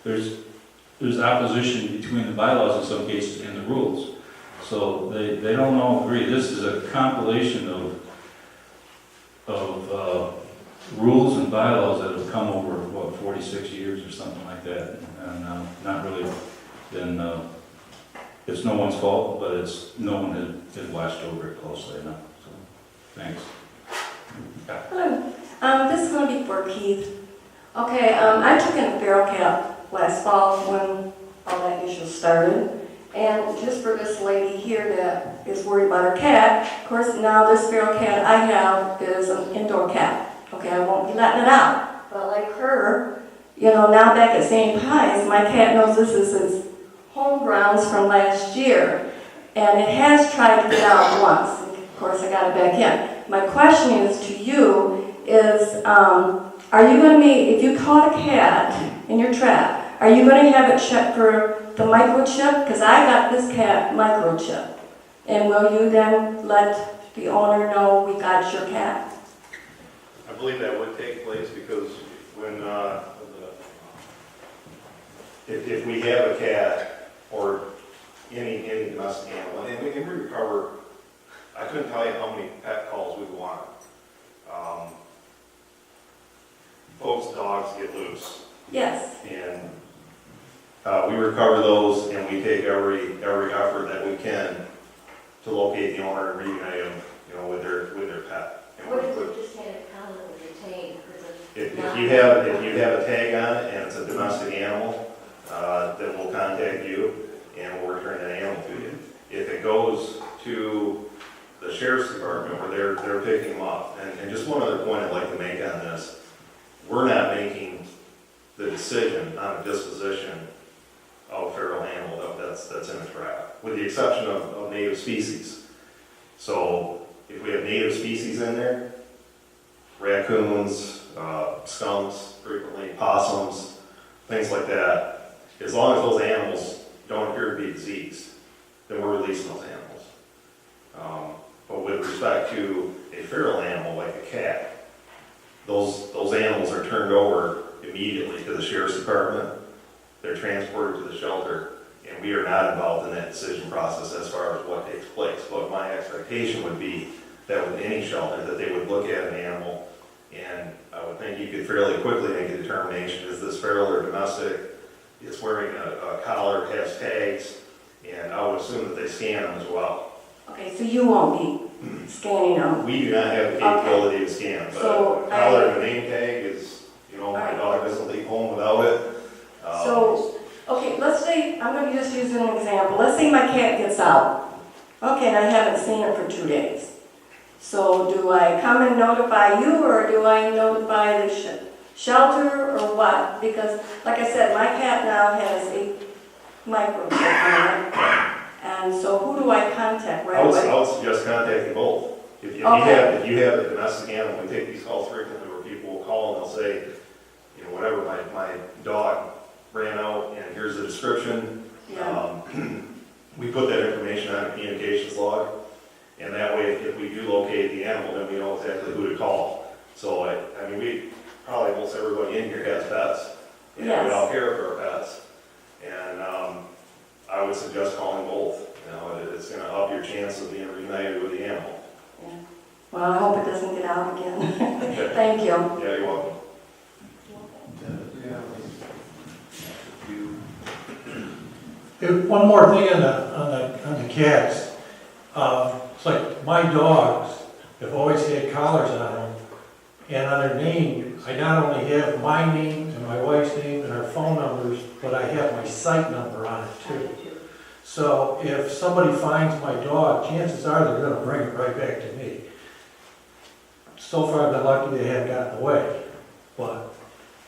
There's opposition between the bylaws in some cases and the rules. So they don't all agree. This is a compilation of rules and bylaws that have come over, 46 years or something like that. And not really been, it's no one's fault, but no one has watched over it closely enough. So, thanks. Hello. This is going to be for Keith. Okay, I took in a feral cat last fall when all that issue started. And just for this lady here that is worried about her cat, of course now this feral cat I have is an indoor cat. Okay, I won't be letting it out. But like her, now back at St. Pies, my cat knows this is his home grounds from last year. And it has tried to get out once. Of course, I got it back in. My question is to you is, are you gonna be, if you caught a cat in your trap, are you gonna have it checked for the microchip? Because I got this cat microchip. And will you then let the owner know we got your cat? I believe that would take place because when, if we have a cat or any domestic animal, and we recover, I couldn't tell you how many pet calls we want. Folks' dogs get loose. Yes. And we recover those and we take every effort that we can to locate the owner and reunite them, with their pet. What if we just had a collar with a tag? If you have a tag on it and it's a domestic animal, then we'll contact you and we'll return that animal to you. If it goes to the sheriff's department where they're picking them up, and just one other point I'd like to make on this, we're not making the decision on a disposition of a feral animal that's in a trap, with the exception of native species. So if we have native species in there, raccoons, skunks, frequently possums, things like that, as long as those animals don't appear to be diseased, then we're releasing those animals. But with respect to a feral animal like a cat, those animals are turned over immediately to the sheriff's department. They're transported to the shelter, and we are not involved in that decision process as far as what takes place. But my expectation would be that with any shelter, that they would look at an animal, and I would think you could fairly quickly make a determination, is this feral or domestic? It's wearing a collar, has tags, and I would assume that they scan them as well. Okay, so you won't be scanning them? We do not have the capability to scan, but So a collar and a name tag is, my dog doesn't leave home without it. So, okay, let's say, I'm going to just use an example. Let's say my cat gets out. Okay, and I haven't seen it for 2 days. So do I come and notify you, or do I notify the shelter, or what? Because, like I said, my cat now has a microchip on it. And so who do I contact right away? I would suggest contacting both. If you Okay. have a domestic animal, we take these calls frequently where people will call and they'll say, whatever, my dog ran out and here's the description. Yeah. We put that information on a communications log, and that way if we do locate the animal, then we know exactly who to call. So I mean, we probably almost everybody in here has pets, and we all care for our pets. And I would suggest calling both. It's going to up your chance of being reunited with the animal. Yeah. Well, I hope it doesn't get out again. Thank you. Yeah, you're welcome. One more thing on the cats. It's like my dogs have always had collars on them, and on their name, I not only have my name and my wife's name and our phone numbers, but I have my site number on it too. So if somebody finds my dog, chances are they're going to bring it right back to me. So far, I've been lucky they haven't gotten away, but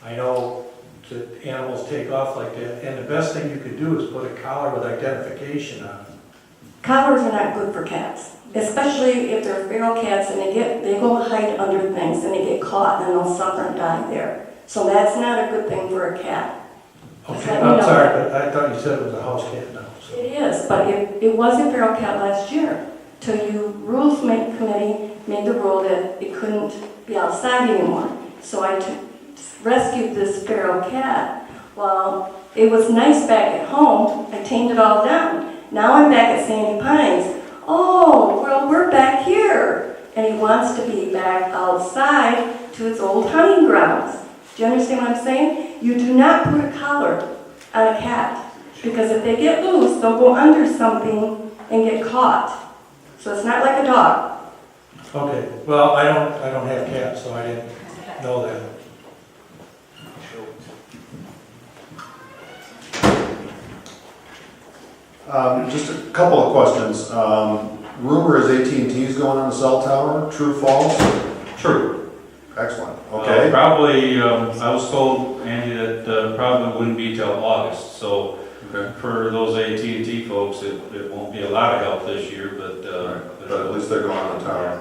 I know that animals take off like that, and the best thing you could do is put a collar with identification on it. Collars are not good for cats, especially if they're feral cats and they go hide under things and they get caught and they'll suffer and die there. So that's not a good thing for a cat. Okay, I'm sorry, but I thought you said it was a house cat now. So. It is, but it was a feral cat last year. Till Rules Committee made the rule that it couldn't be outside anymore. So I rescued this feral cat. Well, it was nice back at home. I tamed it all down. Now I'm back at Sandy Pines. Oh, well, we're back here. And he wants to be back outside to its old hunting grounds. Do you understand what I'm saying? You do not put a collar on a cat, because if they get loose, they'll go under something and get caught. So it's not like a dog. Okay, well, I don't have cats, so I didn't know that. Just a couple of questions. Rumor is AT&T is going on the cell tower. True, false? True. Excellent. Okay. Probably, I was told, Andy, that probably wouldn't be till August, so for those AT&T folks, it won't be a lot of help this year, but at least they're going on the tower.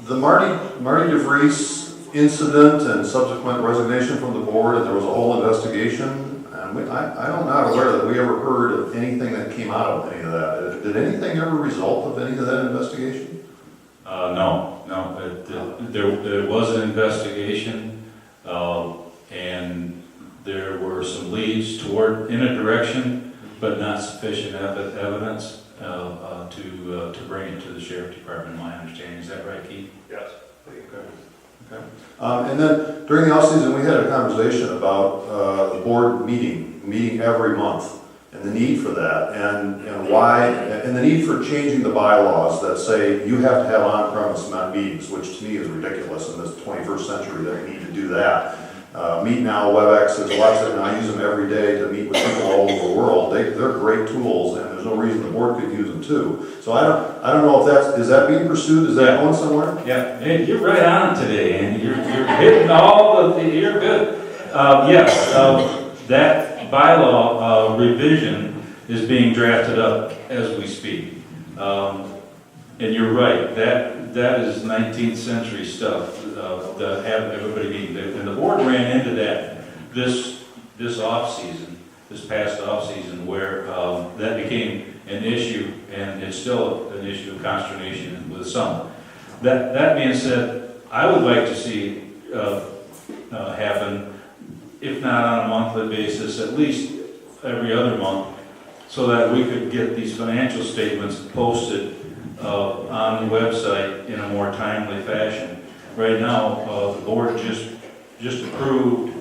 The Marty DeVries incident and subsequent resignation from the board, and there was a whole investigation. And I'm not aware that we ever heard of anything that came out of any of that. Did anything ever result of any of that investigation? No, there was an investigation, and there were some leads toward, in a direction, but not sufficient evidence to bring it to the sheriff department, my understanding. Is that right, Keith? Yes. Okay. And then during the off-season, we had a conversation about the board meeting every month, and the need for that, and why, and the need for changing the bylaws that say you have to have on-premise meetings, which to me is ridiculous in this 21st century that we need to do that. Meet Now, WebEx, there's a lot of, and I use them every day to meet with people all over the world. They're great tools, and there's no reason the board could use them too. So I don't know if is that being pursued? Is that going somewhere? Yeah, hey, you're right on today, and you're hitting all the, you're good. Yes, that bylaw revision is being drafted up as we speak. And you're right, that is 19th century stuff, to have everybody meeting. And the board ran into that this off-season, this past off-season, where that became an issue, and it's still an issue of consternation with some. That being said, I would like to see happen, if not on a monthly basis, at least every other month, so that we could get these financial statements posted on the website in a more timely fashion. Right now, the board just approved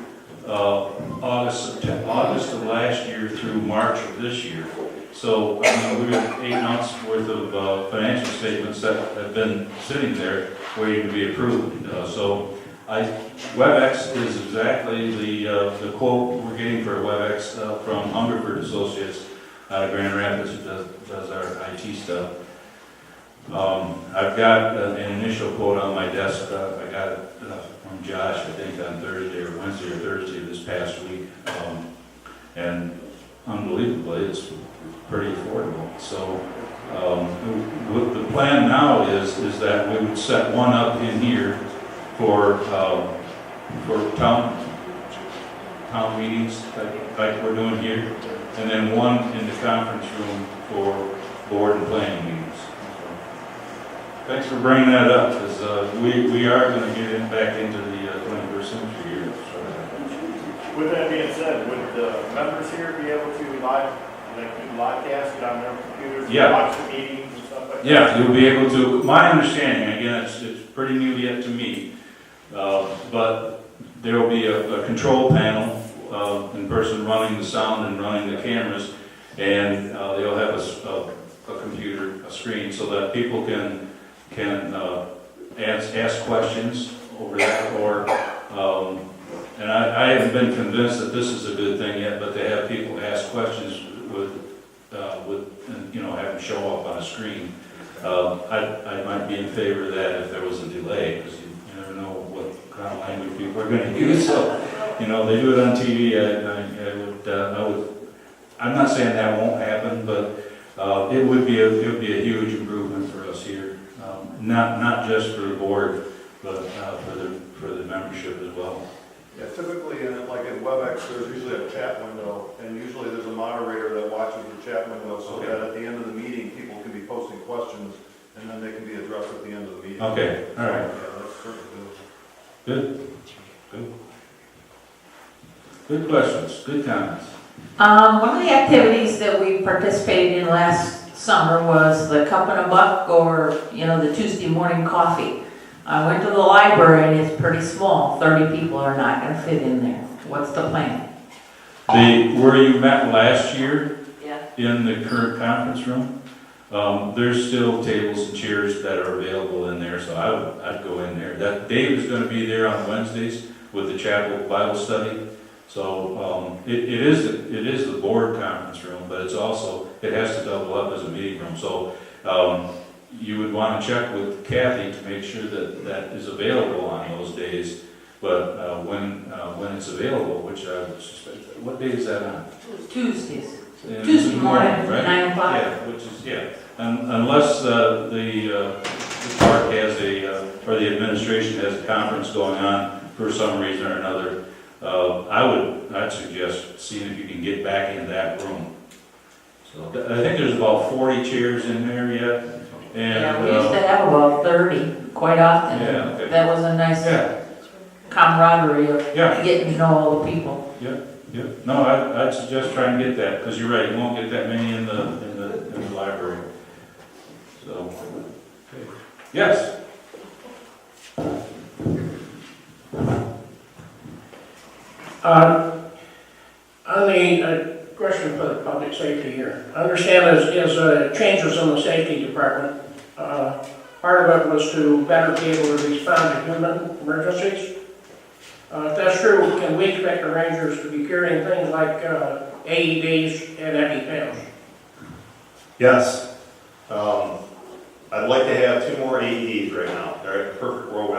August of last year through March of this year. So we've got 8 months worth of financial statements that have been sitting there waiting to be approved. WebEx is exactly the quote we're getting for WebEx from Hungerford Associates out of Grand Rapids, who does our IT stuff. I've got an initial quote on my desk. I got it from Josh, I think on Wednesday or Thursday this past week. And unbelievably, it's pretty affordable. So what the plan now is that we would set one up in here for town meetings like we're doing here, and then one in the conference room for board and planning meetings. Thanks for bringing that up, because we are going to get back into the 21st century here. With that being said, would the members here be able to do live cast, get on their computers, watch the meetings and stuff like that? Yeah, you'll be able to. My understanding, again, it's pretty new yet to me, but there will be a control panel in person running the sound and running the cameras, and they'll have a computer, a screen, so that people can ask questions over that, or and I haven't been convinced that this is a good thing yet, but to have people ask questions with have them show up on a screen. I might be in favor of that if there was a delay, because you never know what kind of language people are going to use. So, they do it on TV. I'm not saying that won't happen, but it would be a huge improvement for us here. Not just for the board, but for the membership as well. Yeah, typically, like in WebEx, there's usually a chat window, and usually there's a moderator that watches the chat window, so that at the end of the meeting, people can be posting questions, and then they can be addressed at the end of the meeting. Okay, all right. Yeah, that's certainly Good. Good questions, good comments. One of the activities that we participated in last summer was the Cup and a Buck, or, the Tuesday morning coffee. I went to the library and it's pretty small. 30 people are not going to fit in there. What's the plan? Where you met last year, Yeah. in the current conference room, there's still tables and chairs that are available in there, so I'd go in there. Dave is going to be there on Wednesdays with the chapel Bible study. So it is the board conference room, but it has to double up as a meeting room. So you would want to check with Kathy to make sure that is available on those days. But when it's available, which I suspect, what day is that on? Tuesdays. in Tuesday the morning, right? 9 o'clock. Yeah, which is, yeah, unless the park has or the administration has a conference going on for some reason or another, I'd suggest seeing if you can get back in that room. So I think there's about 40 chairs in there yet, and. Yeah, we used to have about 30 quite often. Yeah, okay. That was a nice Yeah. camaraderie of Yeah. getting to know all the people. Yeah, no, I'd suggest trying to get that, because you're right, you won't get that many in the library. So, okay. Yes? On the question for the public safety here, I understand there's changes in the safety department. Part of it was to better be able to respond to human emergencies. If that's true, can we expect the Rangers to be carrying things like AEDs and EpiPens? Yes. I'd like to have 2 more AEDs right now. They're at perfect world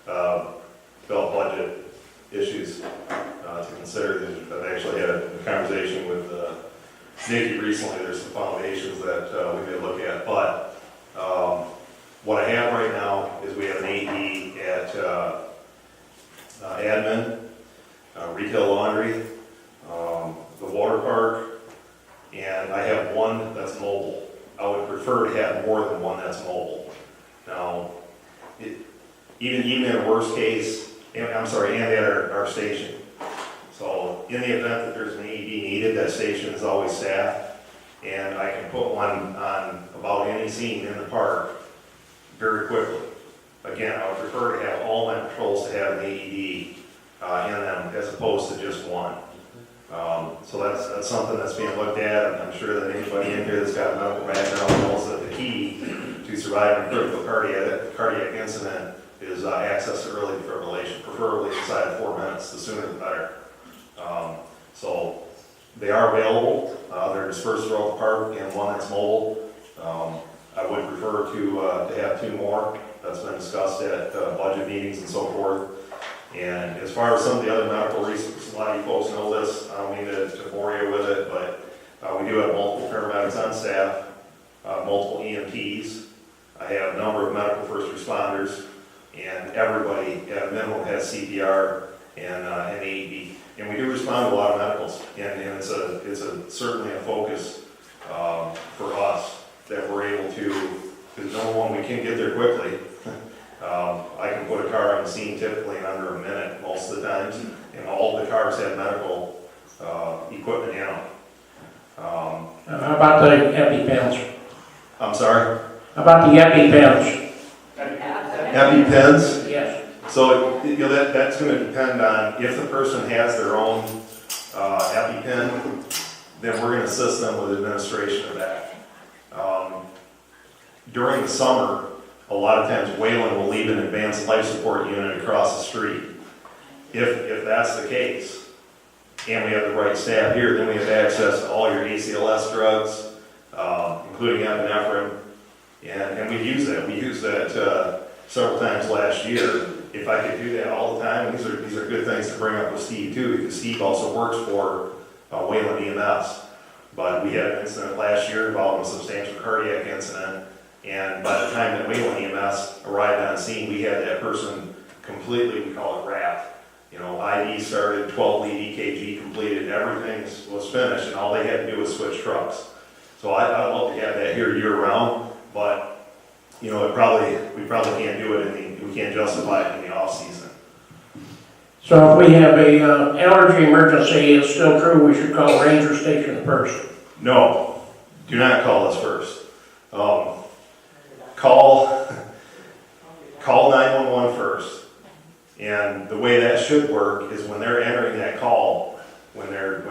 belt budget issues to consider. I've actually had a conversation with Nikki recently. There's some foundations that we may look at, but what I have right now is we have an AED at admin, retail laundry, the water park, and I have 1 that's mobile. I would prefer to have more than 1 that's mobile. Now, even in a worst case, and at our station. So in the event that there's an AED needed, that station is always staffed, and I can put one on about any scene in the park very quickly. Again, I would prefer to have all my patrols to have an AED in them as opposed to just 1. So that's something that's being looked at, and I'm sure that anybody in here that's got a medical background knows that the key to surviving a critical cardiac incident is access to early defibrillation, preferably inside of 4 minutes. The sooner the better. So they are available. They're dispersed throughout the park, and 1 that's mobile. I would prefer to have 2 more. That's been discussed at budget meetings and so forth. And as far as some of the other medical resources, a lot of you folks know this. I don't mean to bore you with it, but we do have multiple paramedics on staff, multiple EMTs. I have a number of medical first responders, and everybody at a minimum has CPR and AED. And we do respond to a lot of medicals, and it's certainly a focus for us that we're able to, because number one, we can get there quickly. I can put a car on the scene typically in under a minute most of the times, and all the cars have medical equipment in them. How about the EpiPens? I'm sorry? How about the EpiPens? EpiPens? Yes. So that's going to depend on if the person has their own EpiPen, then we're going to assist them with administration of that. During the summer, a lot of times Wayland will leave an advanced life support unit across the street. If that's the case, and we have the right staff here, then we have access to all your ACLS drugs, including epinephrine, and we use that. We used that several times last year. If I could do that all the time, these are good things to bring up with Steve too, because Steve also works for Wayland EMS. But we had an incident last year involving a substantial cardiac incident, and by the time that Wayland EMS arrived on scene, we had that person completely, we call it wrapped. ID started, 12 lead EKG completed, everything was finished, and all they had to do was switch trucks. So I'd love to have that here year round, but we probably can't do it we can't justify it in the off season. So if we have a allergy emergency, it's still true we should call Ranger Station first? No, do not call us first. Call 911 first. And the way that should work is when they're entering that call, when they're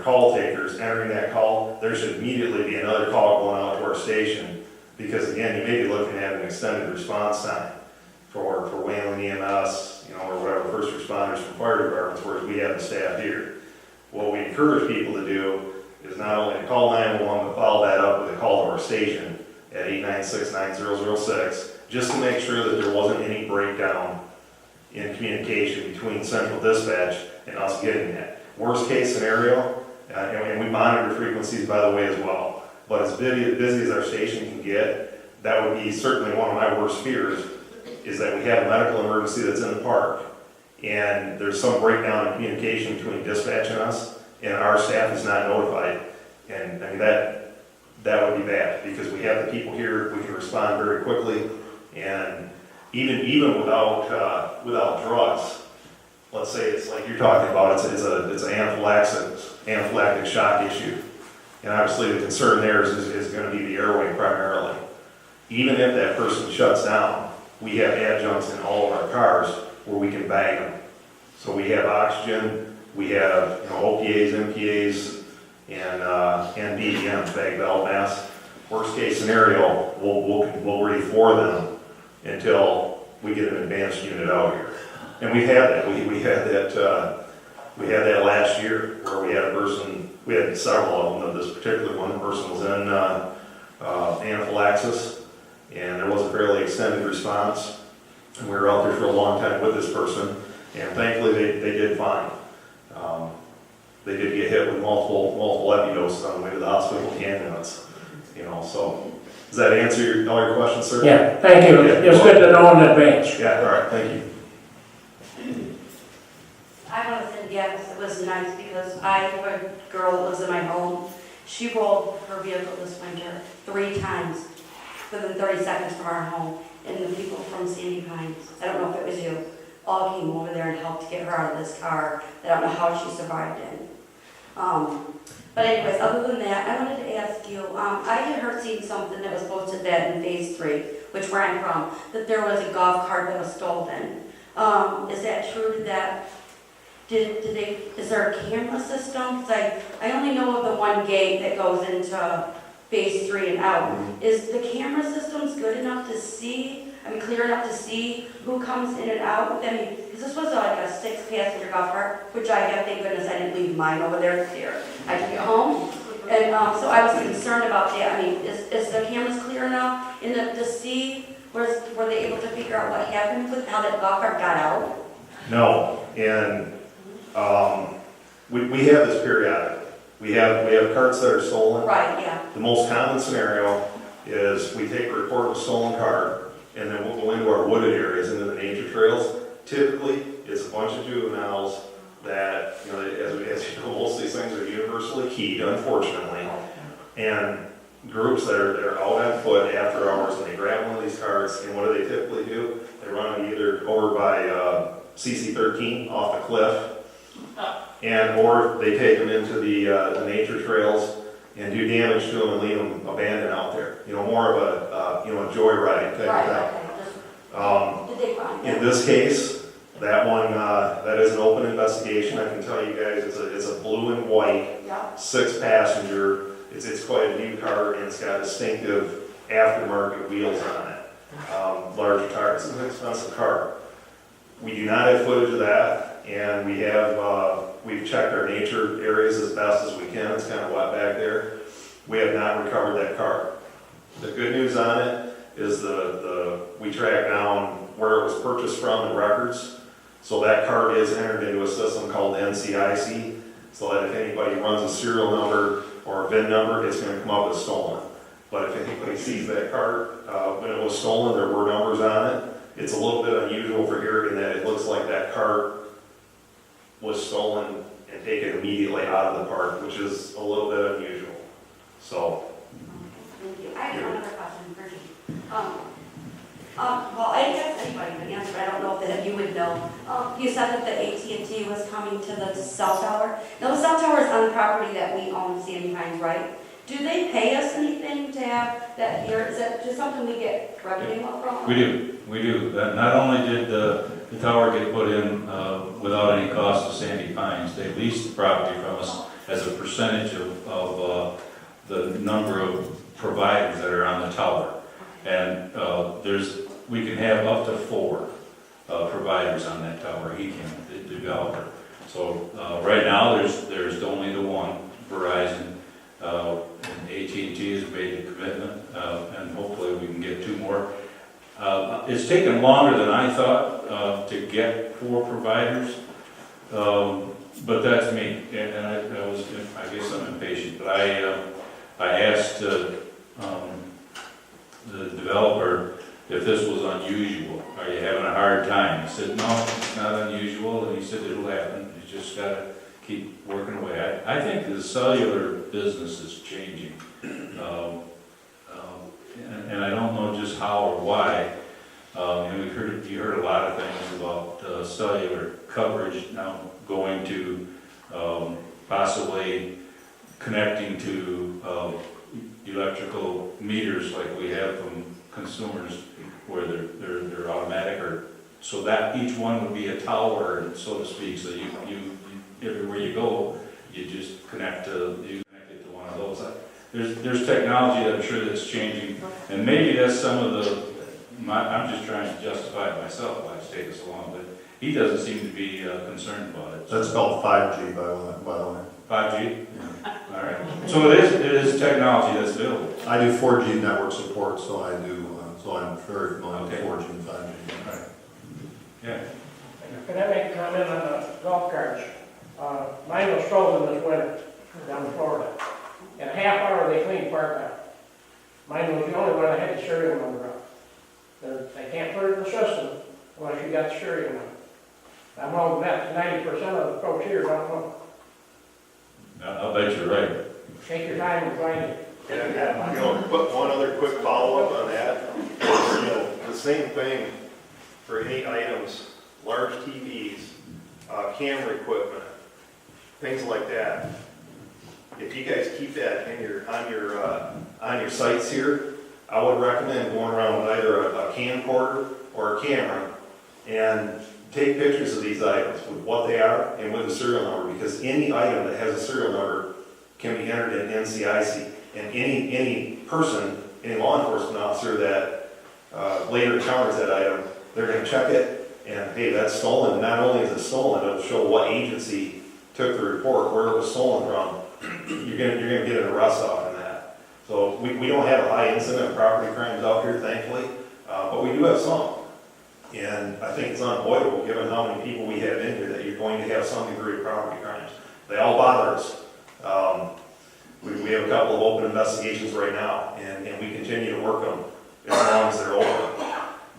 call takers entering that call, there should immediately be another call going out to our station, because again, you may be looking at an extended response time for Wayland EMS, or whatever first responders from fire departments, whereas we have the staff here. What we encourage people to do is not only to call 911, but follow that up with a call to our station at 896-9006, just to make sure that there wasn't any breakdown in communication between central dispatch and us getting that. Worst case scenario, And we monitor frequencies, by the way, as well. But as busy as our station can get, that would be certainly one of my worst fears, is that we have a medical emergency that's in the park, and there's some breakdown in communication between dispatch and us, and our staff is not notified. And I mean, that would be bad, because we have the people here, we can respond very quickly, and even without drugs, let's say it's like you're talking about, it's an anaphylactic shock issue. And obviously the concern there is going to be the airway primarily. Even if that person shuts down, we have adjuncts in all of our cars where we can bag them. So we have oxygen, we have OPAs, MPAs, and BDMs, bag valve masks. Worst case scenario, we'll ready for them until we get an advanced unit out here. And we've had that. We had that last year where we had a person. We had several of them. This particular one person was in anaphylaxis, and there was a fairly extended response. And we were out there for a long time with this person, and thankfully they did fine. They did get hit with multiple epidoses on the way to the hospital with the ambulance. So does that answer all your questions, sir? Yeah, thank you. Yeah, It's good to know in advance. Yeah, all right, thank you. I want to say yes, it was nice because I have a girl that lives in my home. She rolled her vehicle this winter 3 times within 30 seconds from our home. And the people from Sandy Pines, I don't know if it was you, all came over there and helped get her out of this car that I don't know how she survived in. But anyways, other than that, I wanted to ask you, I had seen something that was posted that in Phase 3, which where I'm from, that there was a golf cart that was stolen. Is that true? Did that? Is there a camera system? Because I only know of the one gate that goes into Phase 3 and out. Is the camera systems good enough to see, clear enough to see who comes in and out? Because this was like a 6-passenger golf cart, which I have, thank goodness I didn't leave mine over there this year. I took it home. And so I was concerned about that. Is the cameras clear enough to see? Were they able to figure out what happened with how that golf cart got out? No, and we have this periodically. We have carts that are stolen. Right, yeah. The most common scenario is we take a report of a stolen cart, and then we'll go into our wooded areas, into the nature trails. Typically, it's a bunch of juveniles that, as you know, most of these things are universally keyed, unfortunately. And groups that are out on foot after hours, and they grab one of these carts, and what do they typically do? They run them either over by CC13 off the cliff, or they take them into the nature trails and do damage to them and leave them abandoned out there. More of a joyride type of thing. Did they find In this case, that one, that is an open investigation. I can tell you guys, it's a blue and white, 6-passenger. It's quite a new car, and it's got distinctive aftermarket wheels on it. Large tires. It's an expensive car. We do not have footage of that, and we've checked our nature areas as best as we can. It's kind of wet back there. We have not recovered that car. The good news on it is we tracked down where it was purchased from and records. So that car is entered into a system called NCIC, so that if anybody runs a serial number or a VIN number, it's going to come up as stolen. But if anybody sees that car, when it was stolen, there were numbers on it. It's a little bit unusual for here in that it looks like that car was stolen and taken immediately out of the park, which is a little bit unusual. So. Thank you. I have another question for you. Well, I didn't ask anybody to answer, I don't know if you would know. You said that the AT&T was coming to the cell tower. Now, the cell tower is on the property that we own, Sandy Pines, right? Do they pay us anything to have that here? Is that just something we get revenue from? We do. Not only did the tower get put in without any cost to Sandy Pines, they leased the property from us as a percentage of the number of providers that are on the tower. And we can have up to 4 providers on that tower, he can, the developer. So right now, there's only the one, Verizon, and AT&T has made the commitment, and hopefully we can get 2 more. It's taken longer than I thought to get 4 providers, but that's me. And I guess I'm impatient, but I asked the developer if this was unusual. Are you having a hard time? He said, no, it's not unusual, and he said it'll happen. You just gotta keep working away. I think the cellular business is changing. And I don't know just how or why. And you heard a lot of things about cellular coverage now going to possibly connecting to electrical meters like we have from consumers, where they're automatic, or so that each one would be a tower, so to speak. So you everywhere you go, you just connect it to one of those. There's technology that I'm sure that's changing, and maybe that's some of I'm just trying to justify it myself why it's taken so long, but he doesn't seem to be concerned about it. That's called 5G, by the way. 5G? All right. So it is technology that's available. I do 4G network support, so I'm very familiar with 4G and 5G. All right. Yeah. Can I make a comment on the golf carts? Mine was stolen this winter down in Florida. In a half hour, they cleaned park out. Mine was the only one that had the serial number on. They can't put it in the system unless you got the serial number. I'm hoping that 90% of the folks here don't know. I'll bet you're right. Take your time and find it. And, put one other quick follow-up on that. The same thing for any items, large TVs, camera equipment, things like that. If you guys keep that on your sites here, I would recommend going around with either a camcorder or a camera and take pictures of these items with what they are and with the serial number, because any item that has a serial number can be entered in NCIC. And any person, any law enforcement officer that later encounters that item, they're going to check it, and hey, that's stolen. Not only is it stolen, it'll show what agency took the report, where it was stolen from. You're going to get an arrest off in that. So we don't have a high incident of property crimes out here, thankfully, but we do have some. And I think it's unavoidable, given how many people we have in here, that you're going to have some degree of property crimes. They all bother us. We have a couple of open investigations right now, and we continue to work them as long as they're open.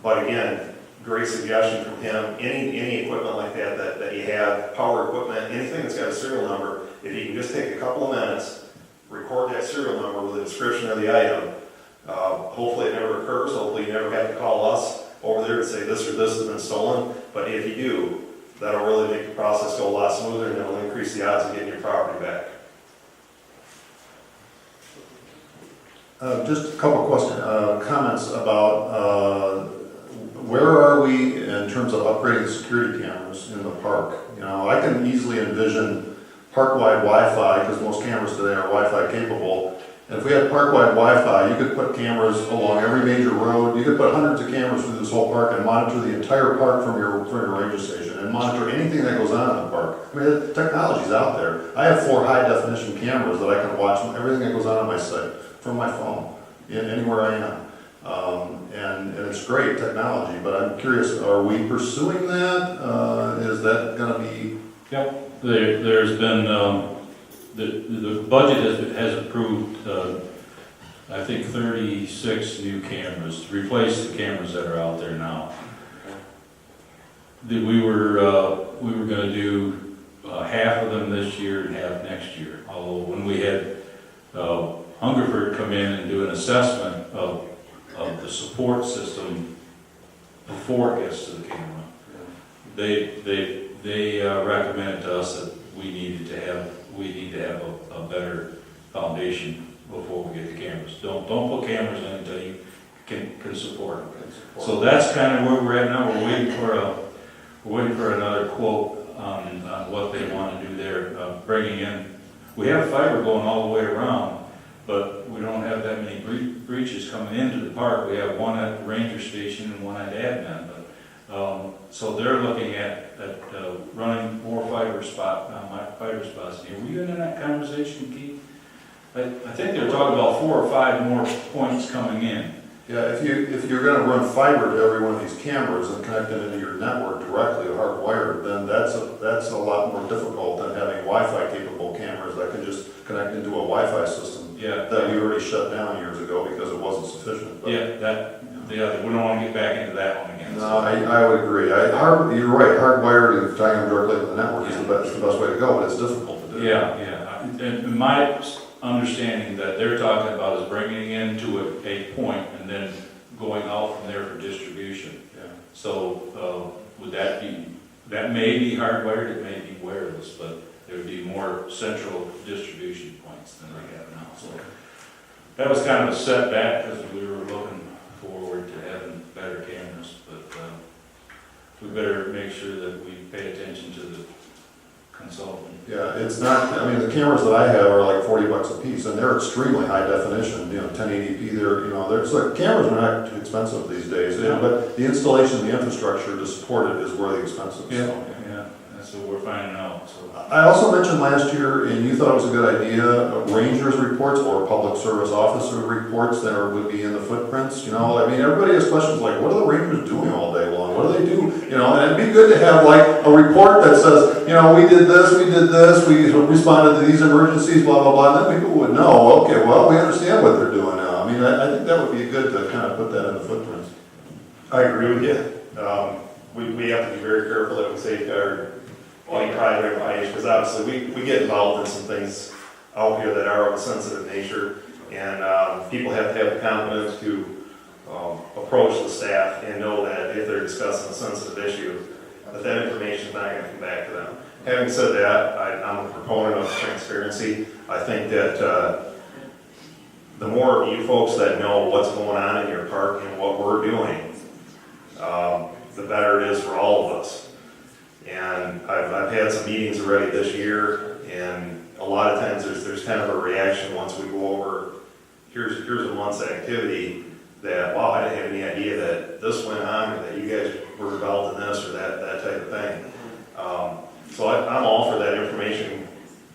But again, great suggestion from him. Any equipment like that you have, power equipment, anything that's got a serial number, if you can just take a couple of minutes, record that serial number with a description of the item, hopefully it never occurs. Hopefully you never have to call us over there and say this or this has been stolen. But if you do, that'll really make the process go a lot smoother, and it'll increase the odds of getting your property back. Just a couple of comments about where are we in terms of upgrading security cameras in the park? You know, I can easily envision park-wide Wi-Fi, because most cameras today are Wi-Fi capable. And if we had park-wide Wi-Fi, you could put cameras along every major road. You could put hundreds of cameras through this whole park and monitor the entire park from your ranger station and monitor anything that goes on in the park. I mean, the technology's out there. I have 4 high-definition cameras that I can watch everything that goes on my site from my phone, anywhere I am. And it's great technology, but I'm curious, are we pursuing that? Is that going to be? Yep. There's been, the budget has approved, I think 36 new cameras to replace the cameras that are out there now. We were going to do half of them this year and half next year. Although when we had Hungerford come in and do an assessment of the support system before it gets to the camera, they recommended to us that we need to have a better foundation before we get the cameras. Don't put cameras in until you can support them. So that's kind of where we're at now. We're waiting for another quote on what they want to do there. Bringing in, we have fiber going all the way around, but we don't have that many breaches coming into the park. We have one at the ranger station and one at admin. So they're looking at running more fiber spots. Were you in that conversation, Keith? I think they're talking about 4 or 5 more points coming in. Yeah, if you're going to run fiber to every one of these cameras and connect it into your network directly, hardwired, then that's a lot more difficult than having Wi-Fi capable cameras that can just Wi-Fi system Yeah. that we already shut down years ago because it wasn't sufficient. But- we don't want to get back into that one again. No, I would agree. You're right, hardwired and tying them directly to the network is the best way to go, but it's difficult to do. Yeah. And my understanding that they're talking about is bringing it into a point and then going out from there for distribution. Yeah. So, would that may be hardwired, it may be wireless, but there would be more central distribution points than we have now. So that was kind of a setback because we were looking forward to having better cameras, but we better make sure that we pay attention to the consultant. Yeah, it's not, I mean, the cameras that I have are like $40 a piece, and they're extremely high definition, 1080p, cameras are not too expensive these days, but the installation, the infrastructure to support it is where the expensive is. Yeah, that's what we're finding out, so. I also mentioned last year, and you thought it was a good idea, rangers reports or public service officer reports that would be in the footprints, I mean, everybody has questions like, what are the rangers doing all day long? What do they do? And it'd be good to have like a report that says, we did this, we responded to these emergencies, blah, blah, blah, and then people would know, okay, well, we understand what they're doing now. I mean, I think that would be good to kind of put that in the footprints. I agree with you. We have to be very careful that we safeguard any private information, because obviously we get involved in some things out here that are of a sensitive nature, and people have to have the confidence to approach the staff and know that if they're discussing a sensitive issue, that information is not going to come back to them. Having said that, I'm a proponent of transparency. I think that the more you folks that know what's going on in your park and what we're doing, the better it is for all of us. And I've had some meetings already this year, and a lot of times there's kind of a reaction once we go over, here's a month's activity, that, wow, I didn't have any idea that this went on, or that you guys were involved in this, or that type of thing. So I'm all for that information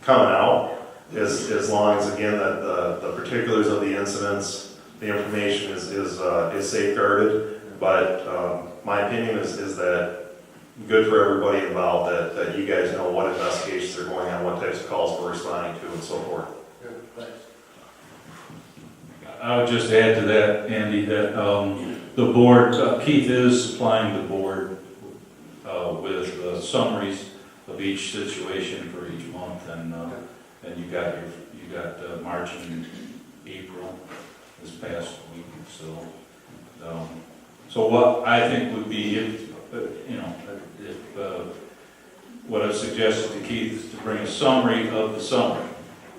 coming out, as long as, again, that the particulars of the incidents, the information is safeguarded. But my opinion is that good for everybody involved, that you guys know what investigations are going on, what types of calls we're responding to, and so forth. Good, thanks. I would just add to that, Andy, that the board, Keith is supplying the board with summaries of each situation for each month, and you got March and April this past week. So what I think would be, if what I've suggested to Keith is to bring a summary of the summary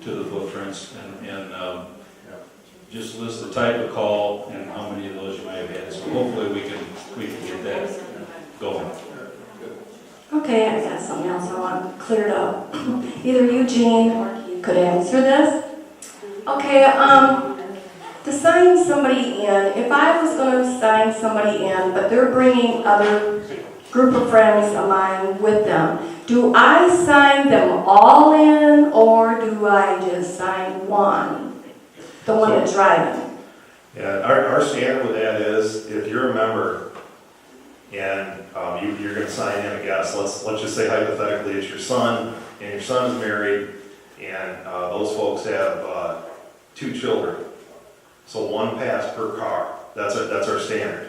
to the footprints, and just list the type of call and how many of those you may have had. So hopefully we can get that going. Okay, I got something else I want cleared up. Either Eugene or Keith could answer this. Okay, to sign somebody in, if I was going to sign somebody in, but they're bringing other group of friends of mine with them, do I sign them all in, or do I just sign one? The one that's driving? Yeah, our standard with that is, if you're a member and you're going to sign in a guest, let's just say hypothetically it's your son, and your son is married, and those folks have 2 children. So 1 pass per car. That's our standard.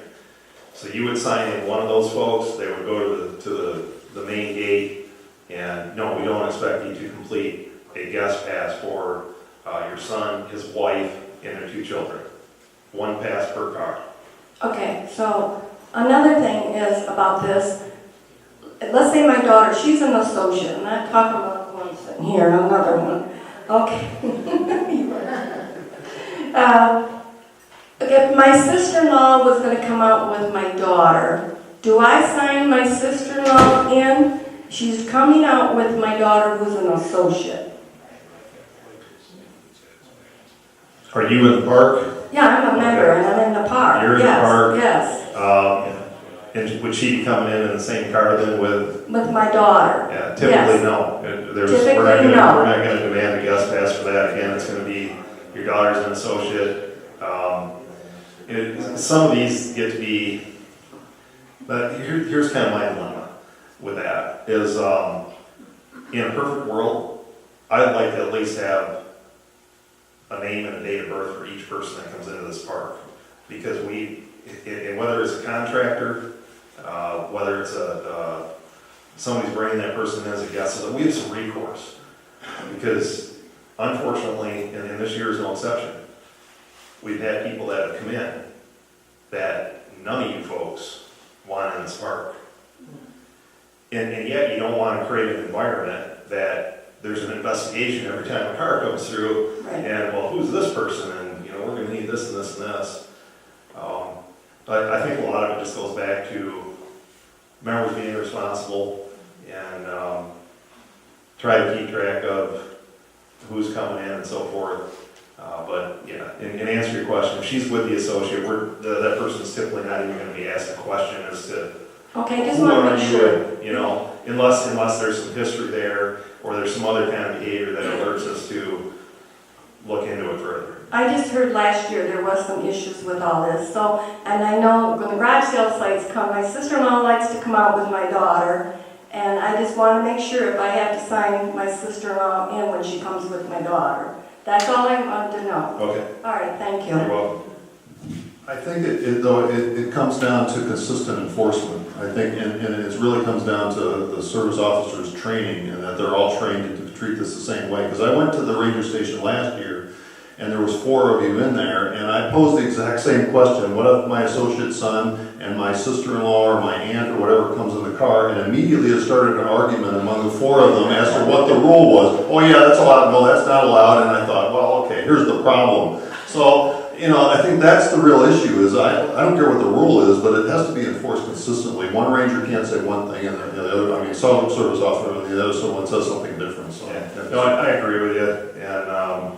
So you would sign in one of those folks, they would go to the main gate, and no, we don't expect you to complete a guest pass for your son, his wife, and their 2 children. 1 pass per car. Okay, so another thing is about this. Let's say my daughter, she's an associate. I'm not talking about one sitting here, another one. Okay. If my sister-in-law was going to come out with my daughter, do I sign my sister-in-law in? She's coming out with my daughter who's an associate. Are you in the park? Yeah, I'm a member and I'm in the park. You're in the park? Yes. And would she be coming in the same car then with? With my daughter. Yeah, typically yes. no. Typically We're no. not going to demand a guest pass for that. Again, it's going to be your daughter's an associate. Some of these get to be, but here's kind of my dilemma with that, is in a perfect world, I'd like to at least have a name and a date of birth for each person that comes into this park. Because and whether it's a contractor, whether it's somebody's bringing that person in as a guest, so that we have some recourse. Because unfortunately, and this year is no exception, we've had people that have come in that none of you folks want in this park. And yet you don't want to create an environment that there's an investigation every time a car comes through, and well, who's this person? And we're going to need this and this and this. But I think a lot of it just goes back to members being responsible and try to keep track of who's coming in and so forth. But yeah, and answer your question, if she's with the associate, that person's typically not even going to be asked a question as to Okay, just who want to are make you sure. with, unless there's some history there or there's some other kind of behavior that alerts us to look into it further. I just heard last year there was some issues with all this, so, and I know when the garage sale sites come, my sister-in-law likes to come out with my daughter, and I just want to make sure if I have to sign my sister-in-law in when she comes with my daughter. That's all I wanted to know. Okay. All right, thank you. You're welcome. I think it comes down to consistent enforcement. I think, and it really comes down to the service officers' training, and that they're all trained to treat this the same way. Because I went to the ranger station last year, and there was 4 of you in there, and I posed the exact same question. What if my associate son and my sister-in-law or my aunt or whatever comes in the car, and immediately it started an argument among the 4 of them as to what the rule was. Oh yeah, that's allowed, no, that's not allowed, and I thought, well, okay, here's the problem. So, I think that's the real issue, is I don't care what the rule is, but it has to be enforced consistently. One ranger can't say one thing, and the other, some service officer, and the other someone says something different, so. Yeah. No, I agree with you, and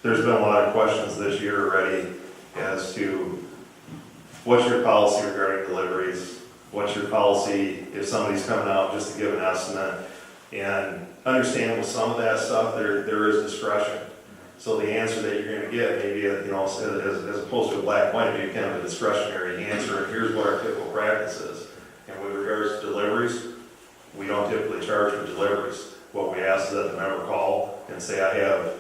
there's been a lot of questions this year already as to what's your policy regarding deliveries, what's your policy if somebody's coming out just to give an estimate, and understand with some of that stuff, there is discretion. So the answer that you're going to get, maybe, as opposed to a black and white, maybe kind of a discretionary answer, and here's what our typical practice is. And with regards to deliveries, we don't typically charge for deliveries. What we ask is that the member call and say, I have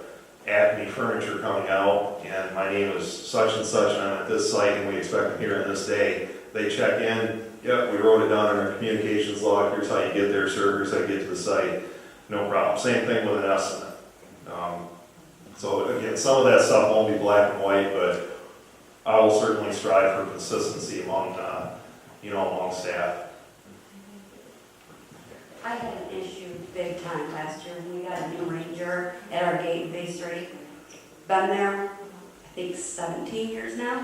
Acme Furniture coming out, and my name is such and such, and I'm at this site, and we expect them here on this day. They check in, yep, we wrote it down in our communications log, here's how you get there, sir, here's how you get to the site. No problem. Same thing with an estimate. So again, some of that stuff won't be black and white, but I will certainly strive for consistency among staff. I had an issue big time last year when we got a new ranger at our gate in Bay Street. Been there, I think 17 years now.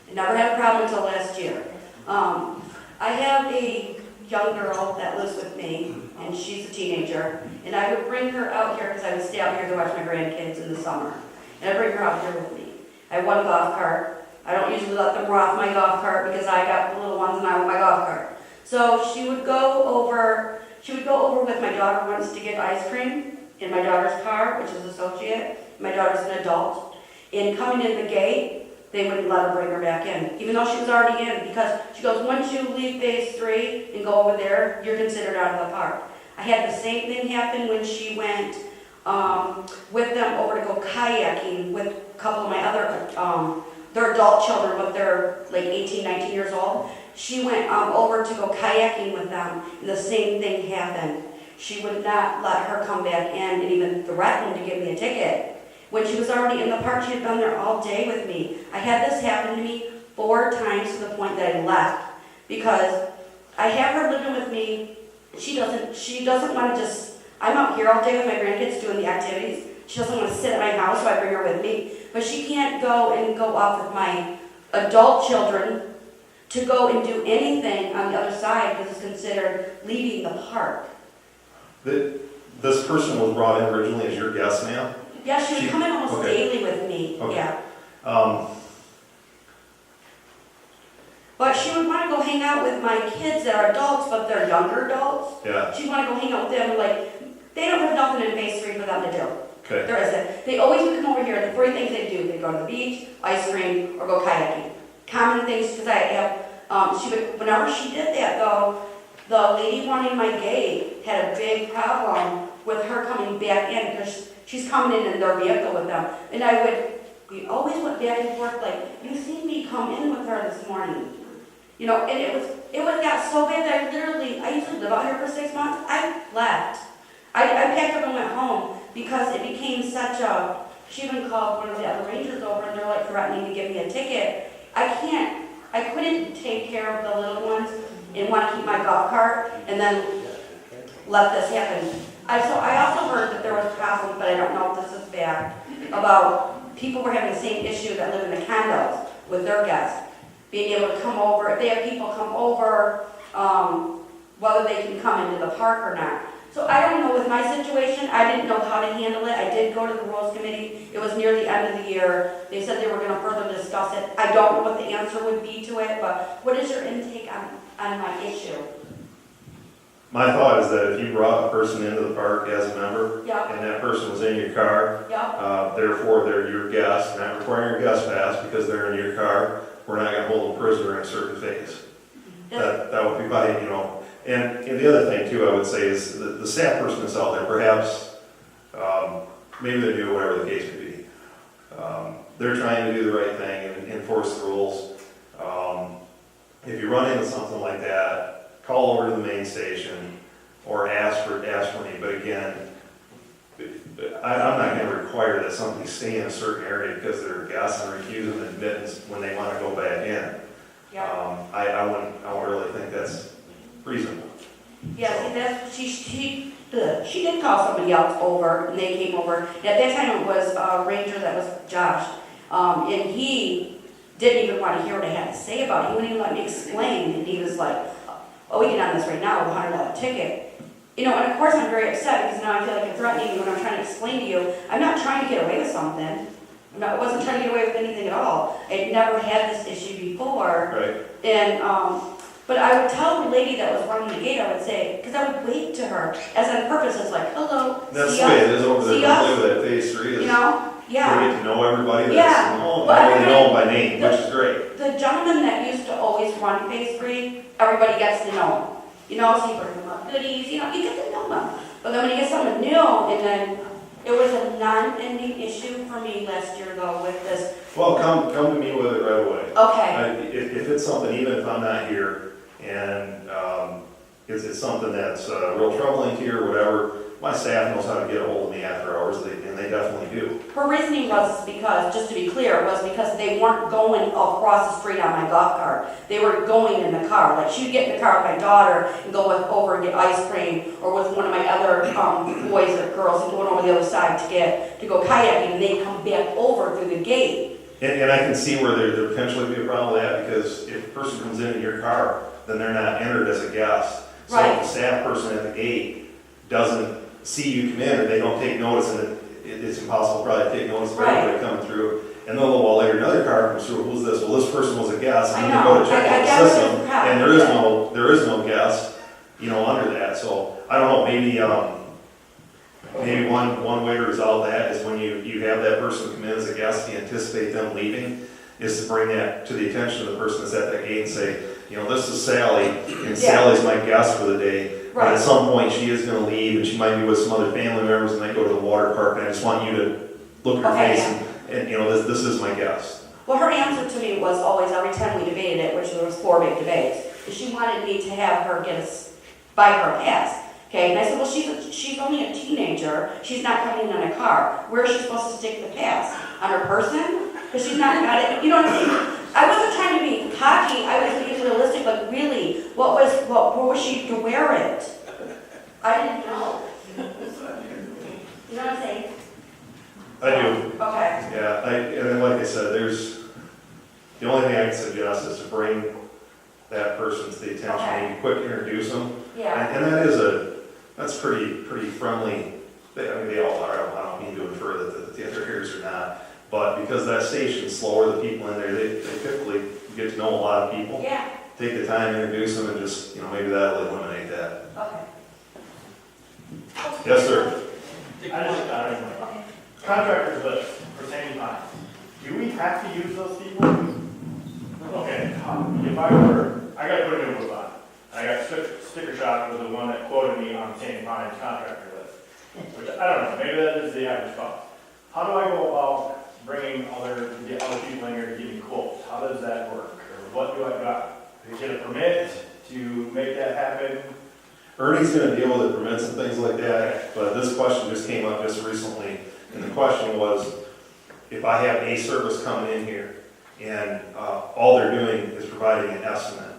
And never had a problem until last year. I have a young girl that lives with me, and she's a teenager. And I would bring her out here, because I would stay out here to watch my grandkids in the summer. And I'd bring her out here with me. I have one golf cart. I don't usually let them off my golf cart because I got the little ones and I want my golf cart. So she would go over with my daughter once to get ice cream in my daughter's car, which is associate. My daughter's an adult. And coming in the gate, they wouldn't let her bring her back in, even though she was already in, because she goes, once you leave phase 3 and go over there, you're considered out of the park. I had the same thing happen when she went with them over to go kayaking with a couple of my other, they're adult children, but they're like 18, 19 years old. She went over to go kayaking with them, and the same thing happened. She would not let her come back in and even threaten to give me a ticket. When she was already in the park, she had been there all day with me. I had this happen to me 4 times to the point that I left, because I have her living with me. She doesn't want to just, I'm out here all day with my grandkids doing the activities. She doesn't want to sit at my house, so I bring her with me. But she can't go off with my adult children to go and do anything on the other side, because it's considered leaving the park. This person was brought in originally as your guest, ma'am? Yeah, she would come in almost daily with me, okay. Yeah. But she would want to go hang out with my kids that are adults, but they're younger adults. Yeah. She'd want to go hang out with them, they don't have nothing in phase 3 for them to do. Okay. There isn't. They always would come over here, the 3 things they do, they go to the beach, ice cream, or go kayaking. Common things, because I have, whenever she did that though, the lady running my gate had a big problem with her coming back in, because she's coming in their vehicle with them. And we always went back and forth, like, you seen me come in with her this morning. You know, and it got so bad that I used to live out here for 6 months, I left. I packed up and went home because it became such a, she even called one of the other rangers over and they're like threatening to give me a ticket. I couldn't take care of the little ones and want to keep my golf cart and then let this happen. So I also heard that there was problems, but I don't know if this is fact, about people were having the same issue that live in the condos with their guests. Being able to come over, if they have people come over, whether they can come into the park or not. So I don't know with my situation, I didn't know how to handle it. I did go to the rules committee. It was near the end of the year. They said they were gonna further discuss it. I don't know what the answer would be to it, but what is your intake on my issue? My thought is that if you brought a person into the park as a member, Yeah. and that person was in your car, Yeah. therefore they're your guest, not requiring a guest pass because they're in your car, we're not gonna hold them prisoner in a certain phase. That would be my, you know, and the other thing too, I would say is the staff person that's out there, perhaps, maybe they do whatever the case may be. They're trying to do the right thing and enforce the rules. If you run into something like that, call over to the main station or ask for me. But again, I'm not going to require that somebody stay in a certain area because they're guests and refuse them admittance when they want to go back in. Yeah. I wouldn't really think that's reasonable. Yeah, see, that's, she did call somebody else over, and they came over. And at that time, it was a ranger that was Josh, and he didn't even want to hear what I had to say about it. He wouldn't even let me explain, and he was like, oh, we get on this right now, a $100 ticket. You know, and of course I'm very upset, because now I feel like you're threatening me when I'm trying to explain to you. I'm not trying to get away with something. I wasn't trying to get away with anything at all. I'd never had this issue before. Right. And, but I would tell the lady that was running the gate, I would say, because I would wave to her, as on purpose, it's like, hello, That's see the way us? it is over there. See Don't us? play with that phase 3. You know? Yeah. They get to know everybody. Yeah. That's, Well, they know everybody- by name, which is great. The gentleman that used to always run phase 3, everybody gets to know him. You know, so you bring him up goodies, you know, you get to know them. But then when you get someone new, and then it was a non-ending issue for me last year though with this. Well, come to me with it right away. Okay. If it's something, even if I'm not here, and it's something that's real troubling to you or whatever, my staff knows how to get a hold of me after hours, and they definitely do. Her reasoning was because, just to be clear, was because they weren't going across the street on my golf cart. They were going in the car. Like, she'd get in the car with my daughter and go over and get ice cream, or with one of my other boys or girls and going over the other side to go kayaking, and they'd come back over through the gate. And I can see where there potentially be a problem with that, because if a person comes in your car, then they're not entered as a guest. So Right. if the staff person at the gate doesn't see you come in, or they don't take notice, and it's impossible probably to take notice of everybody coming through. And then a little while later, another car comes through, who's this? Well, this person was a guest, and I you go know. to check I out the gather system, it's crap. and there is no guest, you know, under that. So, I don't know, maybe one way to resolve that is when you have that person come in as a guest, you anticipate them leaving, is to bring that to the attention of the person that's at that gate and say, you know, this is Sally, and Sally's my guest for the day. But at some point, she is going to leave, and she might be with some other family members, and they go to the water park, and I just want you to look at her Okay, face, and you know, this is my guest. Well, her answer to me was always, every time we debated it, which there was 4 big debates, is she wanted me to have her buy her a pass. Okay, and I said, well, she's only a teenager. She's not coming in a car. Where is she supposed to stick the pass? On her person? Because she's not got it. You know what I'm saying? I wasn't trying to be cocky. I was being realistic, but really, what was she to wear it? I didn't know. You know what I'm saying? I do. Okay. Yeah, and then like I said, the only thing I can suggest is to bring that person to the attention, Okay. maybe quick introduce them. Yeah. And that's pretty friendly. I mean, they all are. I don't mean to infer that the other areas are not. But because that station's slower, the people in there, they typically get to know a lot of people. Yeah. Take the time to introduce them and just, you know, maybe that'll eliminate that. Okay. Yes, sir. I just got it. Contractors list for Sandy Pines. Do we have to use those people? Okay, if I got to put a new roof on. I got sticker shock was the one that quoted me on Sandy Pines contractor list. which I don't know, maybe that is the average cost. How do I go about bringing the other people in here to give me quotes? How does that work? Or what do I got? Do I get a permit to make that happen? Ernie's gonna deal with the permits and things like that, but this question just came up just recently, and the question was, if I have a service coming in here, and all they're doing is providing an estimate,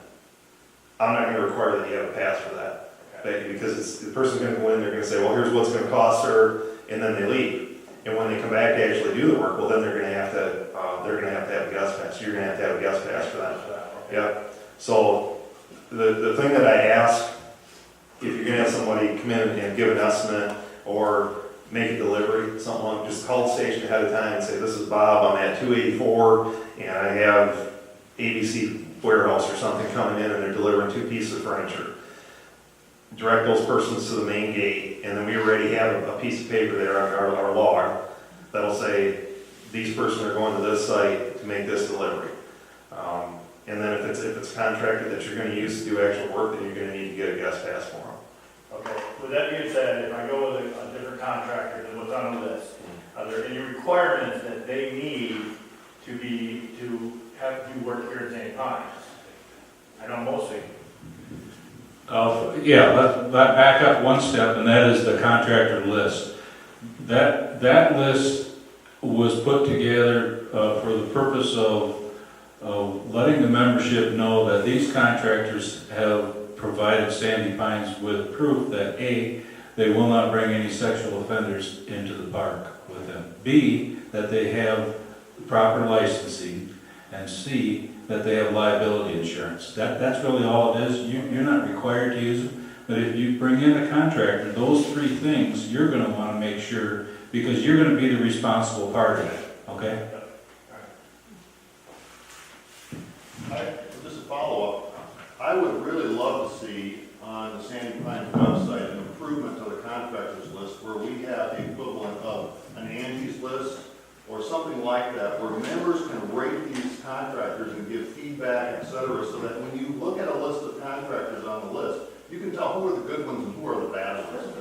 I'm not gonna require that you have a pass for that. Because the person's gonna go in, they're gonna say, well, here's what's gonna cost her, and then they leave. And when they come back to actually do the work, well, then they're gonna have to have a guest pass. You're gonna have to have a guest pass for that. Yep. So the thing that I ask, if you're gonna have somebody come in and give an estimate or make a delivery, someone just call the station ahead of time and say, this is Bob, I'm at 284, and I have ABC warehouse or something coming in and they're delivering 2 pieces of furniture. Direct those persons to the main gate, and then we already have a piece of paper there on our log that'll say, these persons are going to this site to make this delivery. And then if it's contracted that you're gonna use to do actual work, then you're gonna need to get a guest pass for them. Okay, with that being said, if I go with a different contractor than what's on the list, are there any requirements that they need to have to do work here at St. Pines? I know mostly. Yeah, let's back up one step, and that is the contractor list. That list was put together for the purpose of letting the membership know that these contractors have provided Sandy Pines with proof that A, they will not bring any sexual offenders into the park with them. B, that they have proper licensing, and C, that they have liability insurance. That's really all it is. You're not required to use them, but if you bring in a contractor, those 3 things you're going to want to make sure, because you're going to be the responsible party, okay? Just a follow-up, I would really love to see on the Sandy Pines website an improvement to the contractors list where we have the equivalent of an Angie's list or something like that, where members can rate these contractors and give feedback, et cetera, so that when you look at a list of contractors on the list, you can tell who are the good ones and who are the bad ones.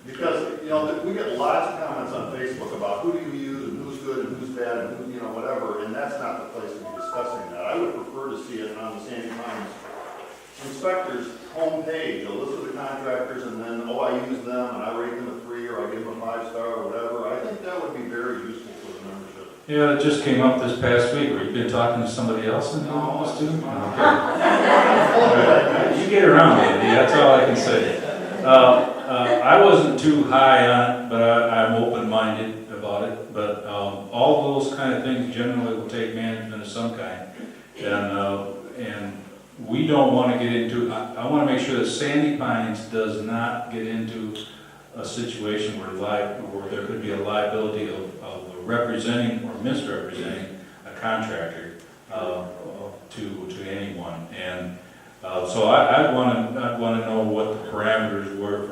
Because, we get lots of comments on Facebook about who do you use and who's good and who's bad and who, whatever, and that's not the place to be discussing that. I would prefer to see it on the Sandy Pines inspector's homepage, a list of the contractors, and then, I use them and I rate them a 3 or I give them a 5-star or whatever. I think that would be very useful for the membership. Yeah, it just came up this past week. Were you been talking to somebody else in the office too? Okay. You get around, Andy, that's all I can say. I wasn't too high on it, but I'm open-minded about it. But all those kind of things generally will take management of some kind. And we don't want to get into, I want to make sure that Sandy Pines does not get into a situation where there could be a liability of representing or misrepresenting a contractor to anyone. And so I'd want to know what the parameters were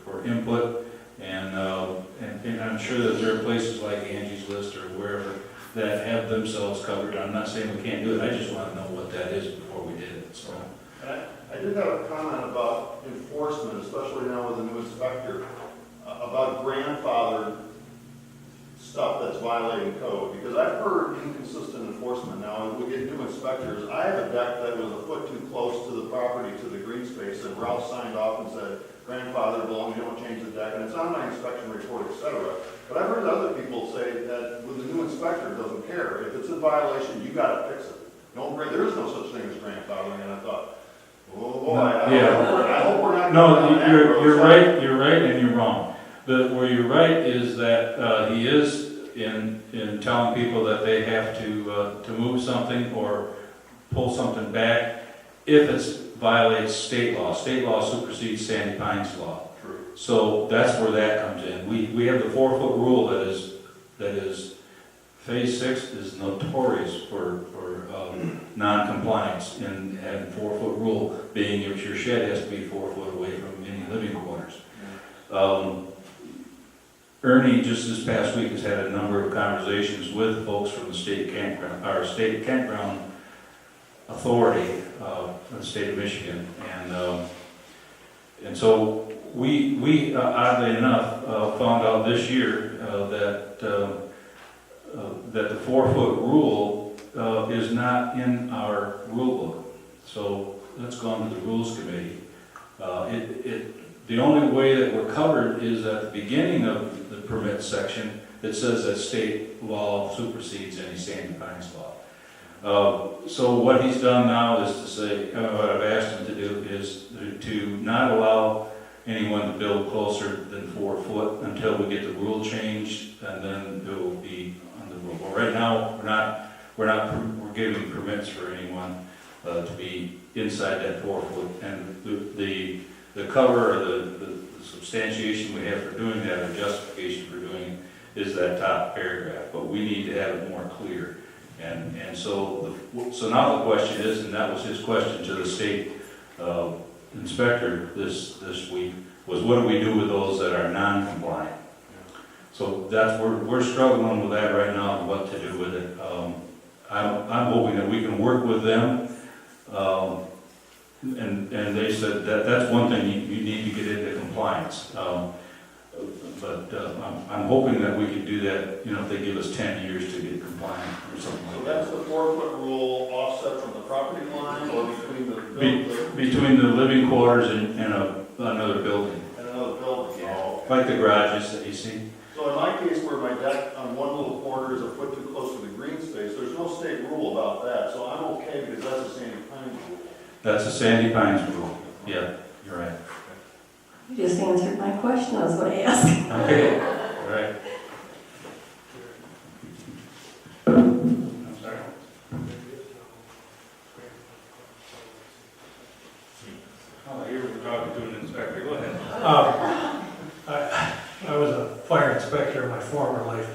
for input, and I'm sure that there are places like Angie's List or wherever that have themselves covered. I'm not saying we can't do it, I just want to know what that is before we did it, so. I did have a comment about enforcement, especially now with the new inspector, about grandfathered stuff that's violating code, because I've heard inconsistent enforcement now, and we get new inspectors. I have a deck that was a foot too close to the property, to the green space, and Ralph signed off and said, grandfather belongs, you don't change the deck, and it's on my inspection report, etc. But I've heard other people say that with the new inspector, doesn't care. If it's in violation, you gotta fix it. There is no such thing as grandfathering, and I thought, oh boy, I hope we're not. No, you're right, and you're wrong. Where you're right is that he is in telling people that they have to move something or pull something back if it violates state law. State law supersedes Sandy Pines law. True. So that's where that comes in. We have the 4-foot rule that is Phase 6 is notorious for non-compliance in having 4-foot rule, being if your shed has to be 4 foot away from any living quarters. Ernie, just this past week, has had a number of conversations with folks from the state campground authority of the state of Michigan, and so we oddly enough, found out this year that the 4-foot rule is not in our rule book. So that's gone to the Rules Committee. The only way that we're covered is at the beginning of the permit section that says that state law supersedes any Sandy Pines law. So what he's done now is to say, what I've asked him to do is to not allow anyone to build closer than 4 foot until we get the rule changed, and then it will be on the rule. But right now, we're giving permits for anyone to be inside that 4 foot, and the cover or the substantiation we have for doing that, or justification for doing it, is that top paragraph. But we need to have it more clear. And so now the question is, and that was his question to the state inspector this week, was what do we do with those that are non-compliant? So that's we're struggling with that right now, and what to do with it. I'm hoping that we can work with them, and they said that that's one thing you need to get into compliance. But I'm hoping that we can do that, if they give us 10 years to get compliant or something like that. So that's the 4-foot rule offset from the property line or between the building? Between the living quarters and another building. And another building? Yeah. Oh, okay. Like the garages that you see. So in my case, where my deck on one little corner is a foot too close to the green space, there's no state rule about that, so I'm okay because that's a Sandy Pines rule. That's a Sandy Pines rule. Yeah, you're right. You just answered my question, I was going to ask. Okay, all right. I'm sorry. Oh, you were talking to an inspector. Go ahead. I was a fire inspector in my former life.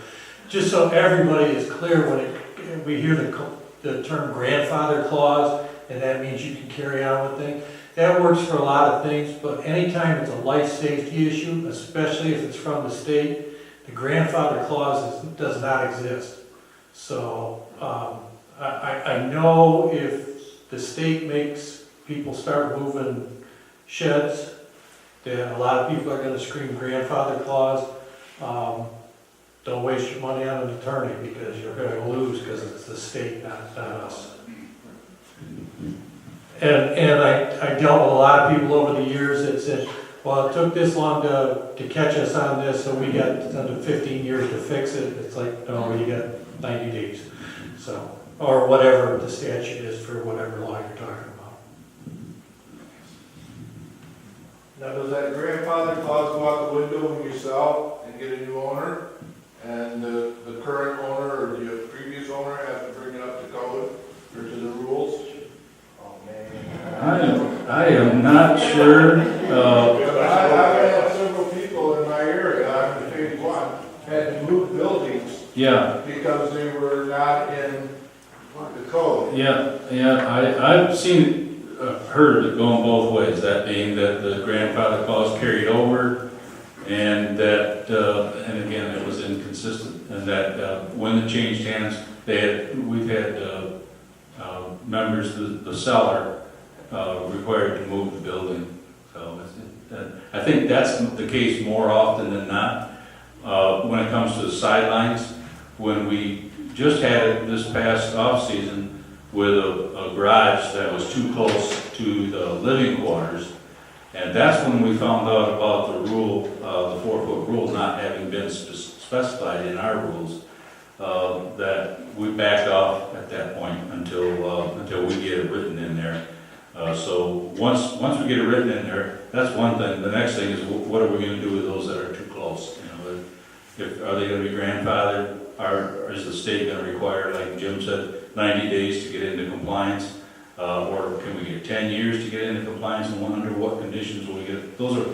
Just so everybody is clear, when we hear the term grandfather clause, and that means you can carry on with things. That works for a lot of things, but anytime it's a life safety issue, especially if it's from the state, the grandfather clause does not exist. So I know if the state makes people start moving sheds, then a lot of people are going to scream grandfather clause. Don't waste your money on an attorney because you're going to lose because it's the state, not us. And I dealt with a lot of people over the years that said, well, it took this long to catch us on this, so we got under 15 years to fix it. It's like, no, you got 90 days. So, or whatever the statute is for whatever law you're talking about. Now, does that grandfather clause go out the window when you sell and get a new owner? And the current owner or the previous owner has to bring it up to code or to the rules? I am not sure. I've had several people in my area, I'm in phase 1, had to move buildings. Yeah. Because they were not in the code. Yeah, I've seen, heard it going both ways, that being that the grandfather clause carried over, and that, and again, it was inconsistent, and that when it changed hands, we've had members, the seller, required to move the building. So I think that's the case more often than not. When it comes to the sidelines, when we just had it this past off-season with a garage that was too close to the living quarters, and that's when we found out about the rule, the 4-foot rule not having been specified in our rules, that we backed off at that point until we get it written in there. So once we get it written in there, that's one thing. The next thing is what are we going to do with those that are too close? Are they going to be grandfathered? Or is the state going to require, like Jim said, 90 days to get into compliance? Or can we get 10 years to get into compliance, and under what conditions will we get? Those are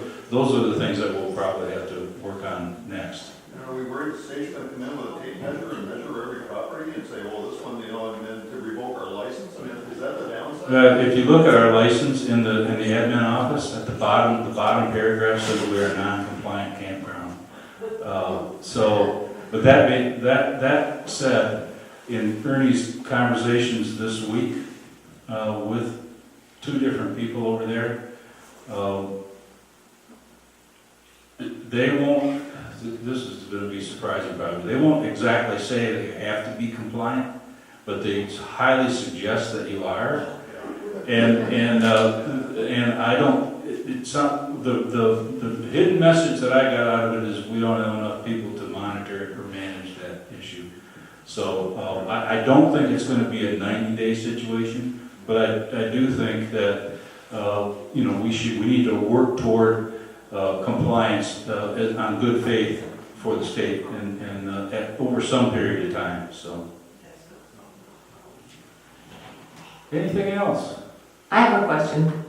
the things that we'll probably have to work on next. Are we worried the state's going to come in with a tape measure and measure every property and say, well, this one, and then to revoke our license? I mean, is that the downside? If you look at our license in the admin office, at the bottom paragraph says we are a non-compliant campground. But that said, in Ernie's conversations this week with 2 different people over there, they won't, this is gonna be surprising probably, they won't exactly say that you have to be compliant, but they highly suggest that you are. And I don't, it's not, the hidden message that I got out of it is we don't have enough people to monitor or manage that issue. So, I don't think it's gonna be a 90-day situation, but I do think that, you know, we need to work toward compliance on good faith for the state and over some period of time, so. Anything else? I have a question.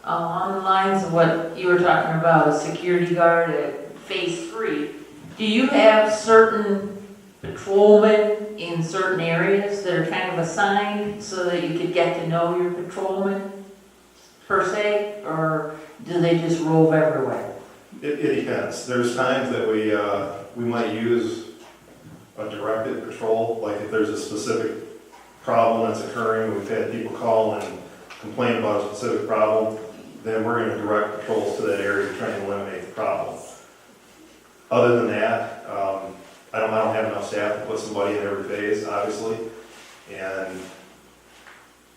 On the lines of what you were talking about, a security guard at phase 3, do you have certain patrolmen in certain areas that are kind of assigned so that you could get to know your patrolmen per se, or do they just rove everywhere? It depends. There's times that we might use a directed patrol, like if there's a specific problem that's occurring, we've had people call and complain about a specific problem, then we're going to direct patrols to that area to try and eliminate the problem. Other than that, I don't have enough staff to put somebody in every phase, obviously, and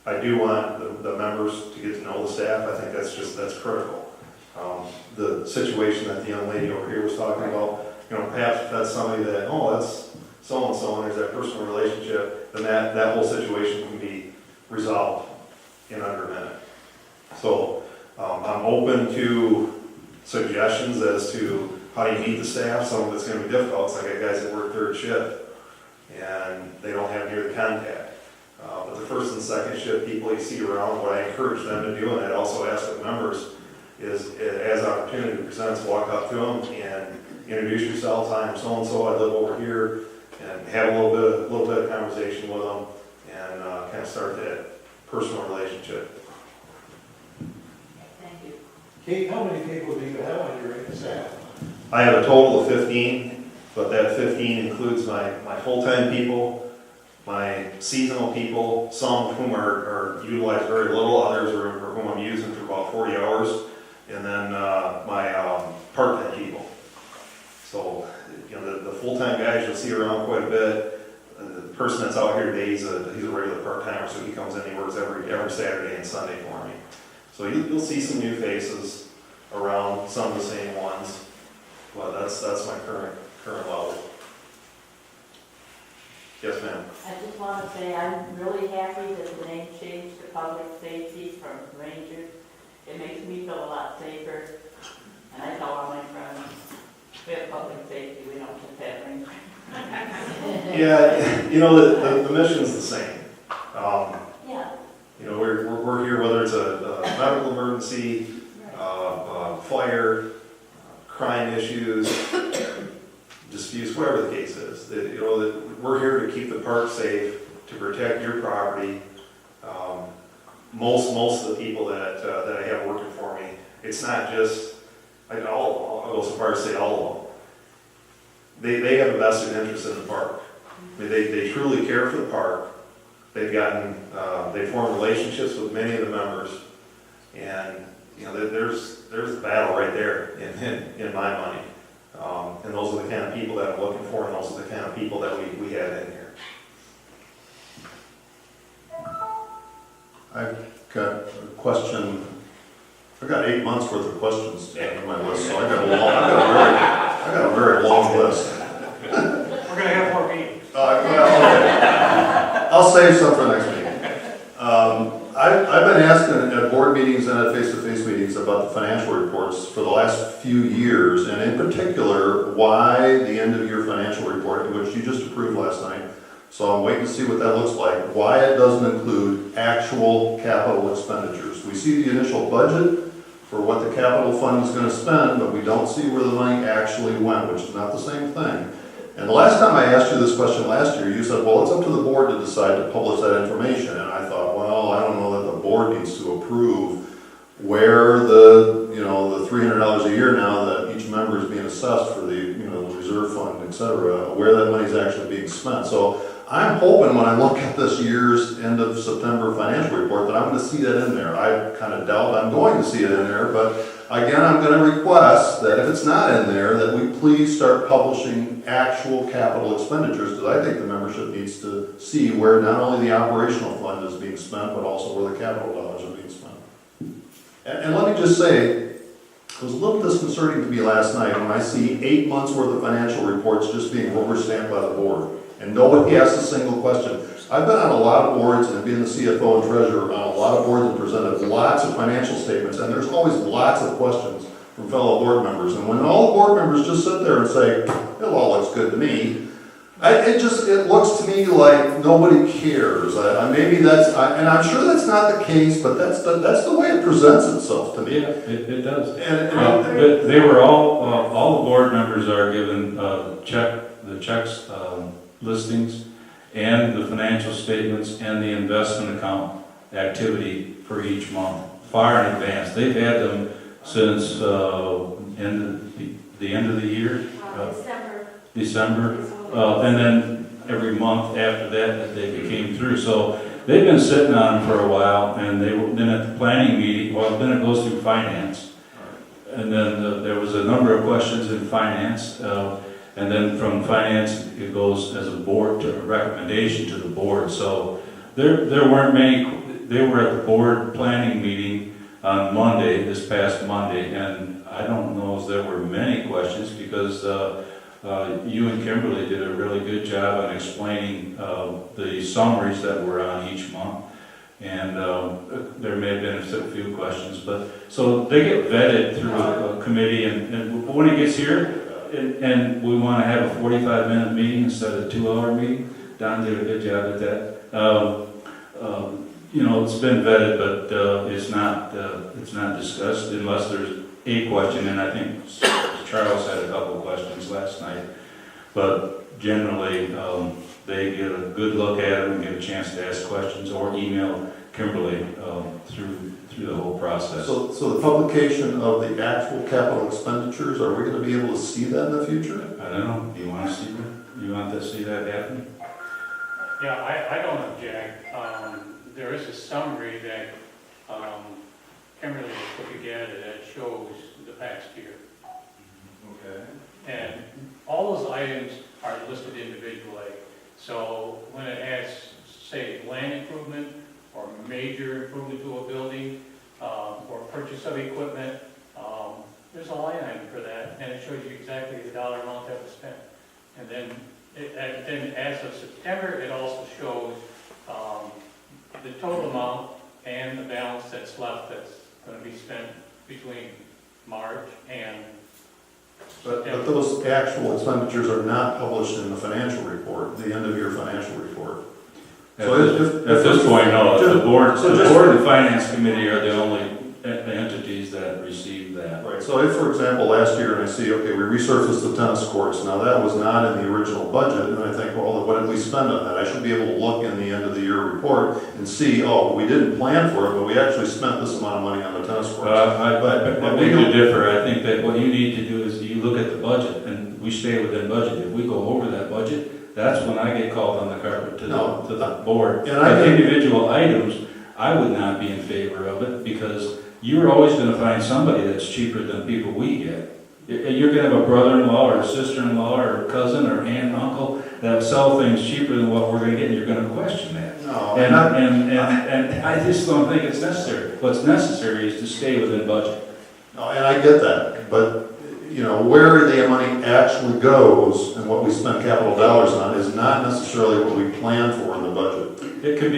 I do want the members to get to know the staff. I think that's critical. The situation that the young lady over here was talking about, you know, perhaps if that's somebody that, oh, that's so-and-so, and there's that personal relationship, then that whole situation can be resolved in under a minute. So I'm open to suggestions as to how you meet the staff. Some of it's going to be difficult. It's like I got guys that work third shift, and they don't have near the contact. But the first and second shift people you see around, what I encourage them to do, and I'd also ask the members, is as opportunity presents, walk up to them and introduce yourselves. I'm so-and-so, I live over here, and have a little bit of conversation with them, and kind of start that personal relationship. Thank you. Kate, how many people do you have on your staff? I have a total of 15, but that 15 includes my full-time people, my seasonal people, some of whom are utilized very little, others are whom I'm using for about 40 hours, and then my part-time people. So, you know, the full-time guys you'll see around quite a bit. The person that's out here today, he's a regular part-timer, so he comes in, he works every Saturday and Sunday for me. So you'll see some new faces around, some of the same ones, but that's my current level. Yes, ma'am. I just want to say I'm really happy that the name changed to Public Safety from Rangers. It makes me feel a lot safer, and I tell all my friends, we have Public Safety, we don't just have Rangers. Yeah, you know, the mission's the same. Yeah. You know, we're here whether it's a medical emergency, fire, crime issues, disputes, whatever the case is. You know, that we're here to keep the park safe, to protect your property. Most of the people that I have working for me, it's not just, I'll go so far as to say all of them. They have a vested interest in the park. I mean, they truly care for the park. They've formed relationships with many of the members, and you know, there's a battle right there in my mind. And those are the kind of people that I'm looking for, and those are the kind of people that we have in here. I've got a question. I got 8 months worth of questions on my list, so I got a very long list. We're gonna have more meetings. I'll save some for next meeting. I've been asked at board meetings and at face-to-face meetings about the financial reports for the last few years, and in particular, why the end-of-year financial report, which you just approved last night, so I'm waiting to see what that looks like, why it doesn't include actual capital expenditures. We see the initial budget for what the capital fund is going to spend, but we don't see where the money actually went, which is not the same thing. And the last time I asked you this question last year, you said, well, it's up to the board to decide to publish that information. And I thought, well, I don't know that the board needs to approve where the $300 a year now that each member is being assessed for the reserve fund, et cetera, where that money is actually being spent. So I'm hoping when I look at this year's end of September financial report that I'm going to see that in there. I kind of doubt I'm going to see it in there, but again, I'm gonna request that if it's not in there, that we please start publishing actual capital expenditures, because I think the membership needs to see where not only the operational fund is being spent, but also where the capital dollars are being spent. And let me just say, it was a little disconcerting to me last night when I see 8 months worth of financial reports just being rubber-stamped by the board, and nobody asked a single question. I've been on a lot of boards, and being the CFO and treasurer on a lot of boards and presented lots of financial statements, and there's always lots of questions from fellow board members. And when all the board members just sit there and say, it all looks good to me, it looks to me like nobody cares. And I'm sure that's not the case, but that's the way it presents itself to me. Yeah, it does. And But they were all the board members are given the checks listings and the financial statements and the investment account activity for each month, far in advance. They've had them since the end of the year. December. And then every month after that they became through. So they've been sitting on them for a while, and then at the planning meeting, then it goes through finance. And then there was a number of questions in finance, and then from finance, it goes as a board to a recommendation to the board. So there weren't many. They were at the board planning meeting on Monday, this past Monday, and I don't know if there were many questions because you and Kimberly did a really good job on explaining the summaries that were on each month. And there may have been a few questions, but so they get vetted through a committee, and when it gets here, and we want to have a 45-minute meeting instead of a 2-hour meeting, Don did a good job at that. It's been vetted, but it's not discussed unless there's a question, and I think Charles had a couple of questions last night, but generally they get a good look at them and get a chance to ask questions or email Kimberly through the whole process. So the publication of the actual capital expenditures, are we going to be able to see that in the future? I don't know. Do you want to see that? You want to see that happen? Yeah, I don't object. There is a summary that Kimberly has put together that shows the past year. Okay. And all those items are listed individually. So when it has, say, land improvement or major improvement to a building or purchase of equipment, there's a line item for that, and it shows you exactly the dollar amount that was spent. And then as of September, it also shows the total amount and the balance that's left that's going to be spent between March and But those actual expenditures are not published in the financial report, the end of year financial report. At this point, no. The board and the finance committee are the only entities that receive that. Right, so if, for example, last year, and I see, okay, we resurfaced the tennis courts, now that was not in the original budget, and I think, well, what did we spend on that? I should be able to look in the end of the year report and see, oh, we didn't plan for it, but we actually spent this amount of money on the tennis courts. I beg to differ. I think that what you need to do is you look at the budget, and we stay within budget. If we go over that budget, that's when I get called on the carpet to the board. But individual items, I would not be in favor of it, because you're always going to find somebody that's cheaper than people we get. You're going to have a brother-in-law or a sister-in-law or a cousin or aunt and uncle that sell things cheaper than what we're going to get, and you're going to question that. No, and I just don't think it's necessary. What's necessary is to stay within budget. No, and I get that, but where the money actually goes and what we spend capital dollars on is not necessarily what we plan for in the budget. It can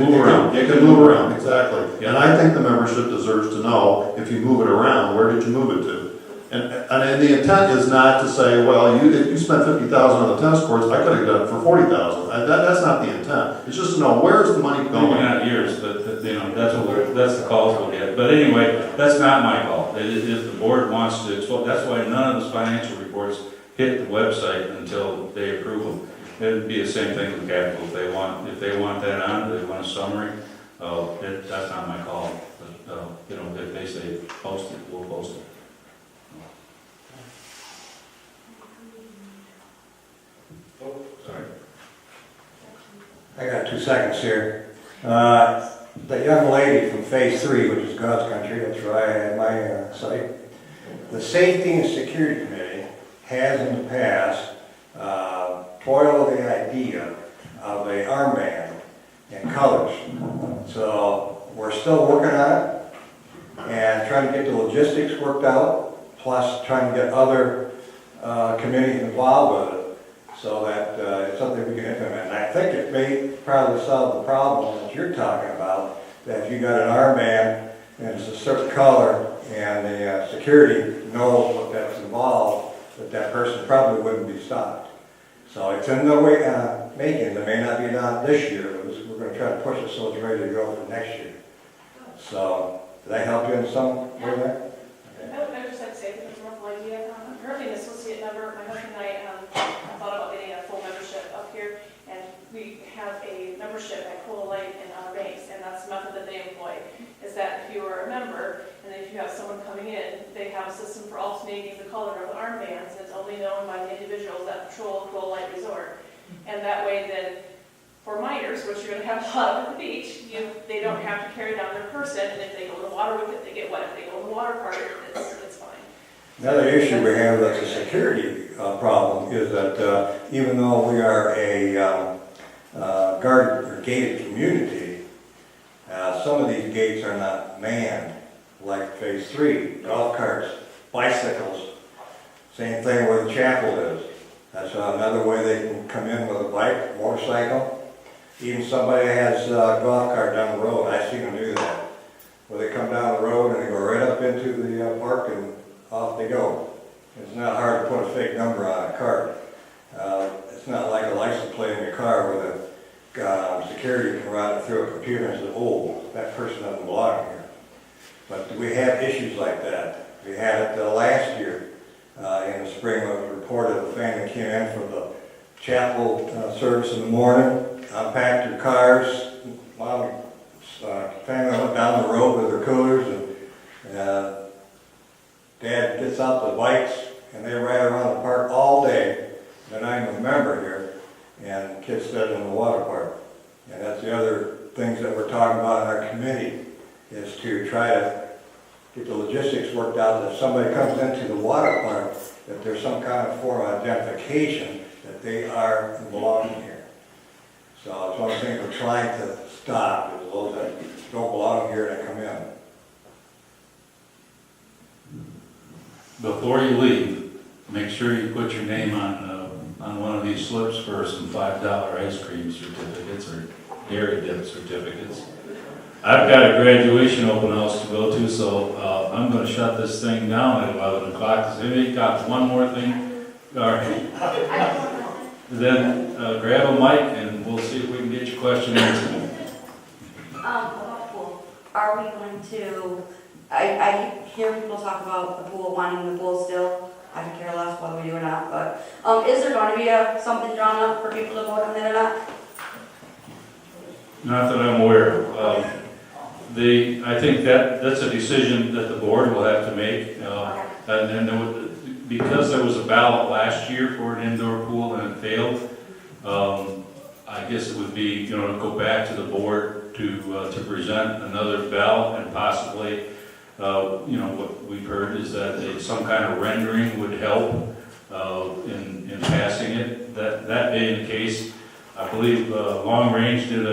move around. It can move around, exactly. Yeah. And I think the membership deserves to know, if you move it around, where did you move it to? And the intent is not to say, well, if you spent $50,000 on the tennis courts, I could have done it for $40,000. That's not the intent. It's just to know, where's the money going? Maybe not yours, but that's the calls we'll get. But anyway, that's not my call. If the board wants to explore, that's why none of those financial reports hit the website until they approve them. It would be the same thing with capital. If they want that on, if they want a summary, that's not my call. But if they say post it, we'll post it. Sorry. I got 2 seconds here. the young lady from Phase 3, which is God's Country, that's where I had my site. The Safety and Security Committee has in the past toiled the idea of a armband and colors. So we're still working on it and trying to get the logistics worked out, plus trying to get other committees involved with it so that it's something we can implement. And I think it may probably solve the problem that you're talking about, that if you got an armband and it's a certain color and the security knows what that's involved, that person probably wouldn't be stopped. So it's in the way making. It may not be done this year, but we're going to try to push it so it's ready to go for next year. So, did that help you in some way there? I just like to say, I think it's a wonderful idea. I'm currently an associate member. My husband and I thought about getting a full membership up here, and we have a membership at Cola Light in Outer Banks, and that's the method that they employ, is that if you are a member, and if you have someone coming in, they have a system for alternating the color of the armbands, and it's only known by the individuals that patrol Cola Light Resort. And that way then, for minors, which you're going to have a lot of at the beach, they don't have to carry down their person, and if they go in the water with it, they get wet. If they go in the water part, it's fine. Another issue we have that's a security problem is that even though we are a guarded or gated community, some of these gates are not manned, like Phase 3, golf carts, bicycles, same thing where the chapel is. That's another way they can come in with a bike, motorcycle. Even somebody has a golf cart down the road, I've seen them do that. Where they come down the road and they go right up into the park and off they go. It's not hard to put a fake number on a cart. It's not like a license plate in your car where the security can run it through a computer and say, oh, that person doesn't belong here. But we have issues like that. We had it last year in the spring when it was reported a family came in from the chapel service in the morning, unpacked their cars, family went down the road with their coolers, and Dad gets out the bikes, and they ride around the park all day. They're not even a member here, and kids sit in the water park. And that's the other things that we're talking about in our committee, is to try to get the logistics worked out that if somebody comes into the water park, that there's some kind of form of identification that they are belonging here. So it's one of the things we're trying to stop, is those that don't belong here that come in. Before you leave, make sure you put your name on one of these slips for some $5 ice cream certificates or dairy dip certificates. I've got a graduation open house to go to, so I'm going to shut this thing down at 11 o'clock. Has anybody got one more thing? All right. Then grab a mic and we'll see if we can get your question answered. Are we going to, I hear people talk about the pool, wanting the pool still. I could care less whether we do or not, but is there going to be something drawn up for people to vote on it or not? Not that I'm aware of. I think that's a decision that the board will have to make. And then because there was a ballot last year for an indoor pool and it failed, I guess it would be, to go back to the board to present another ballot and possibly, what we've heard is that some kind of rendering would help in passing it. That being the case, I believe Long Range did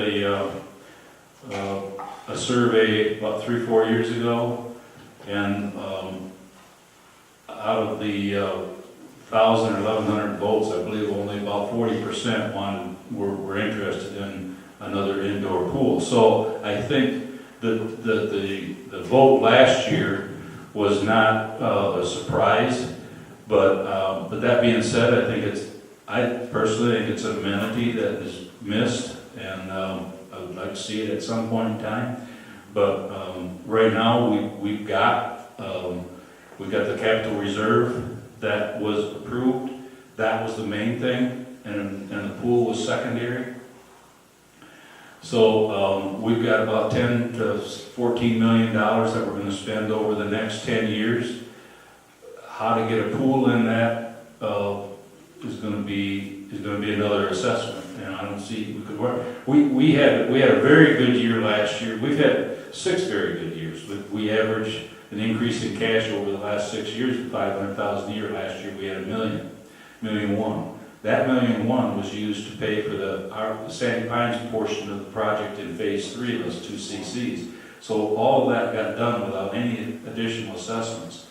a survey about 3-4 years ago, and out of the 1,000 or 1,100 votes, I believe only about 40% were interested in another indoor pool. So I think the vote last year was not a surprise, but that being said, I personally think it's an amenity that is missed, and I would like to see it at some point in time. But right now, we've got the capital reserve that was approved. That was the main thing, and the pool was secondary. So we've got about $10 to $14 million that we're going to spend over the next 10 years. How to get a pool in that is going to be another assessment. I don't see, we could work. We had a very good year last year. We've had 6 very good years. We averaged an increase in cash over the last 6 years of 500,000 a year. Last year we had $1 million. That $1.1 million was used to pay for the Sandy Pines portion of the project in phase 3, those 2 CCs. So all of that got done without any additional assessments.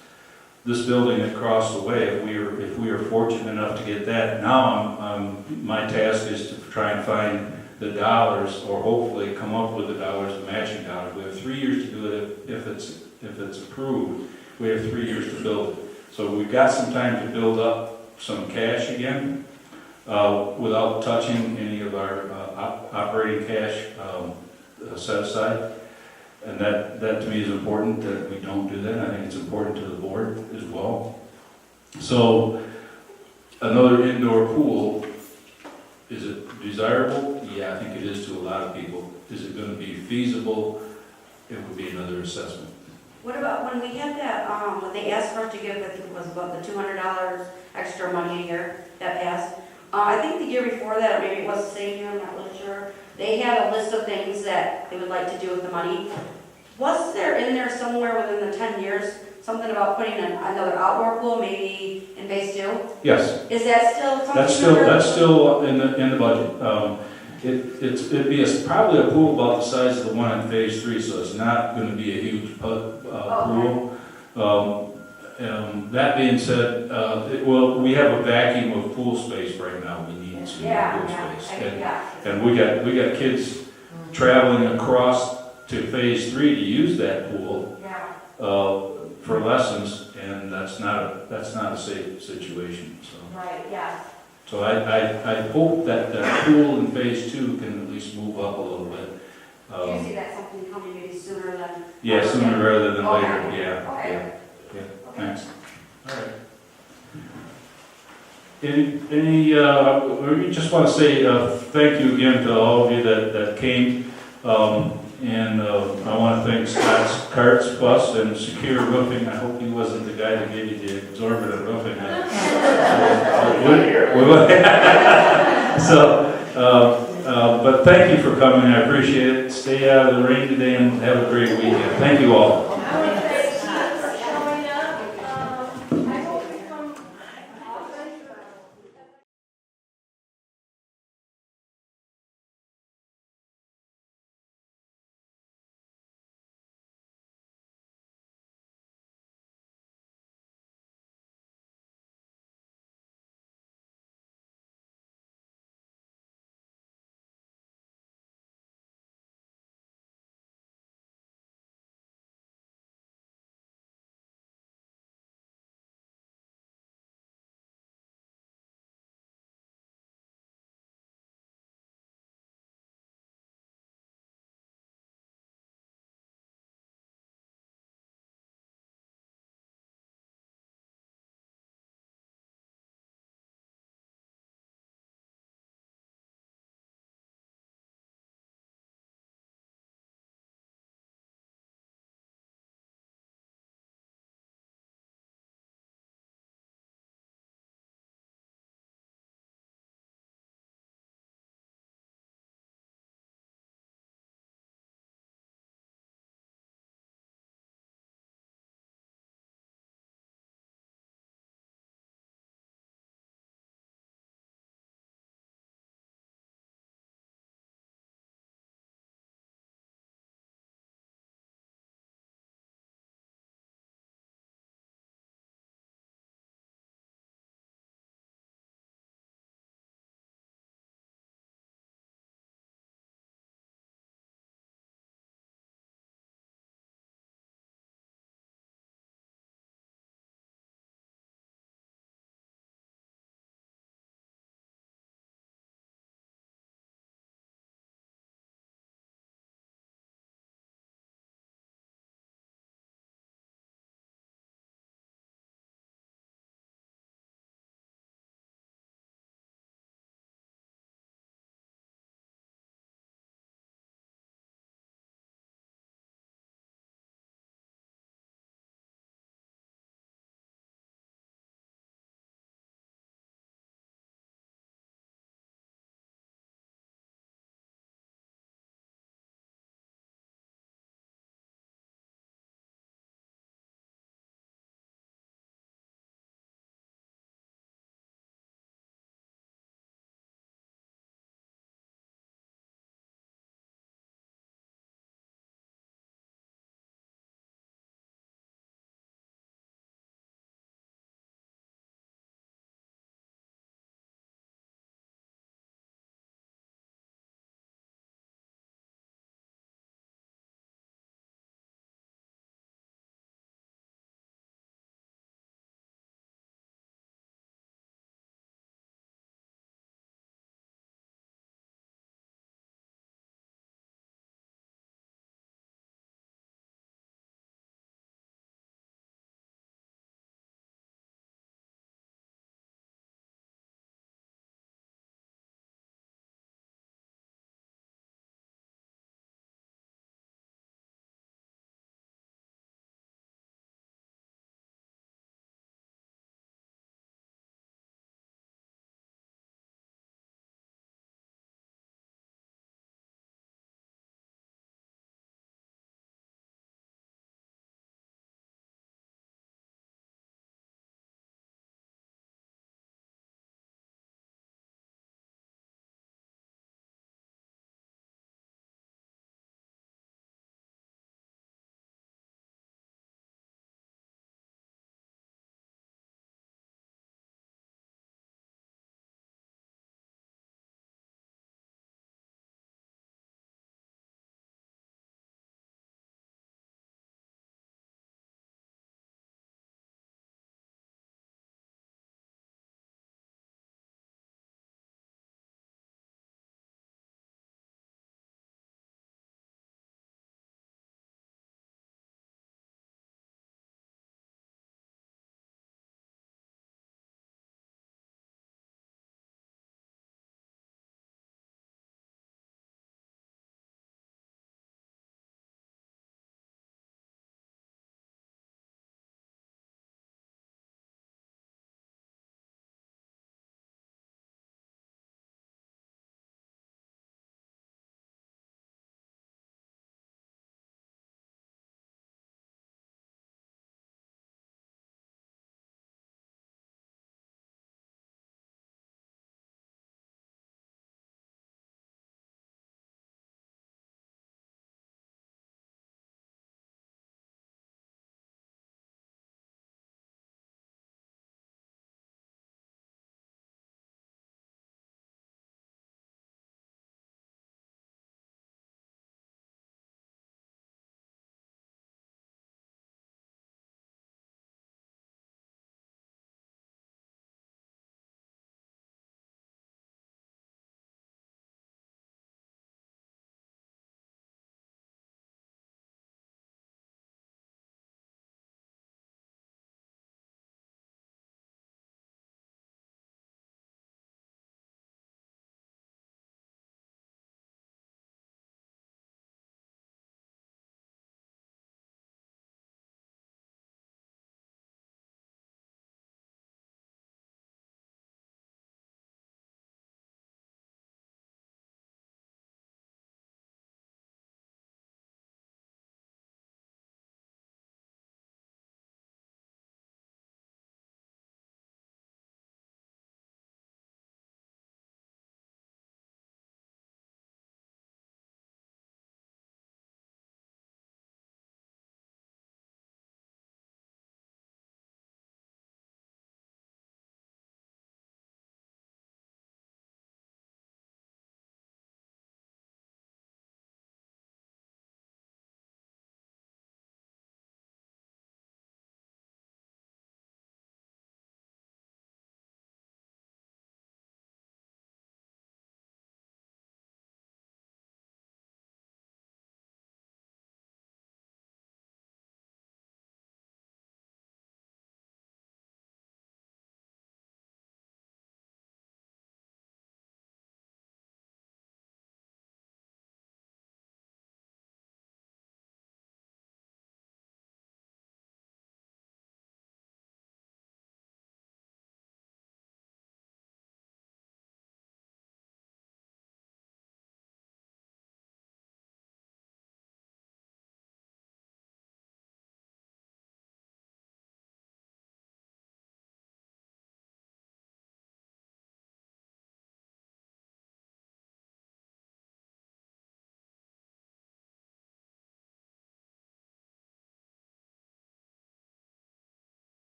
This building across the way, if we are fortunate enough to get that, now my task is to try and find the dollars, or hopefully come up with the dollars, the matching dollars. We have 3 years to do it if it's approved. We have 3 years to build it. So we've got some time to build up some cash again, without touching any of our operating cash set aside. And that to me is important, that we don't do that. I think it's important to the board as well. So another indoor pool, is it desirable? Yeah, I think it is to a lot of people. Is it going to be feasible? It would be another assessment. What about when we had that, when they asked for us to give, I think it was about the $200 extra money a year that passed. I think the year before that, or maybe it was the same year, I'm not really sure. They had a list of things that they would like to do with the money. Was there in there somewhere within the 10 years, something about putting another outdoor pool, maybe in Phase 2? Yes. Is that still something? That's still in the budget. It'd be probably a pool about the size of the one in phase 3, so it's not going to be a huge pool. That being said, we have a vacuum of pool space right now. We need some pool space, and we got kids traveling across to phase 3 to use that pool for lessons, and that's not a safe situation. So. Right. Yeah. So I hope that that pool in phase 2 can at least move up a little bit. Do you see that something coming maybe sooner than? Yeah, sooner rather than later. Okay. Yeah. Okay. Thanks. All right. We just want to say thank you again to all of you that came. And I want to thank Scott's Carts Bus and Secure Roofing. I hope he wasn't the guy that gave you the exorbitant roofing. But thank you for coming. I appreciate it. Stay out of the rain today and have a great weekend. Thank you all.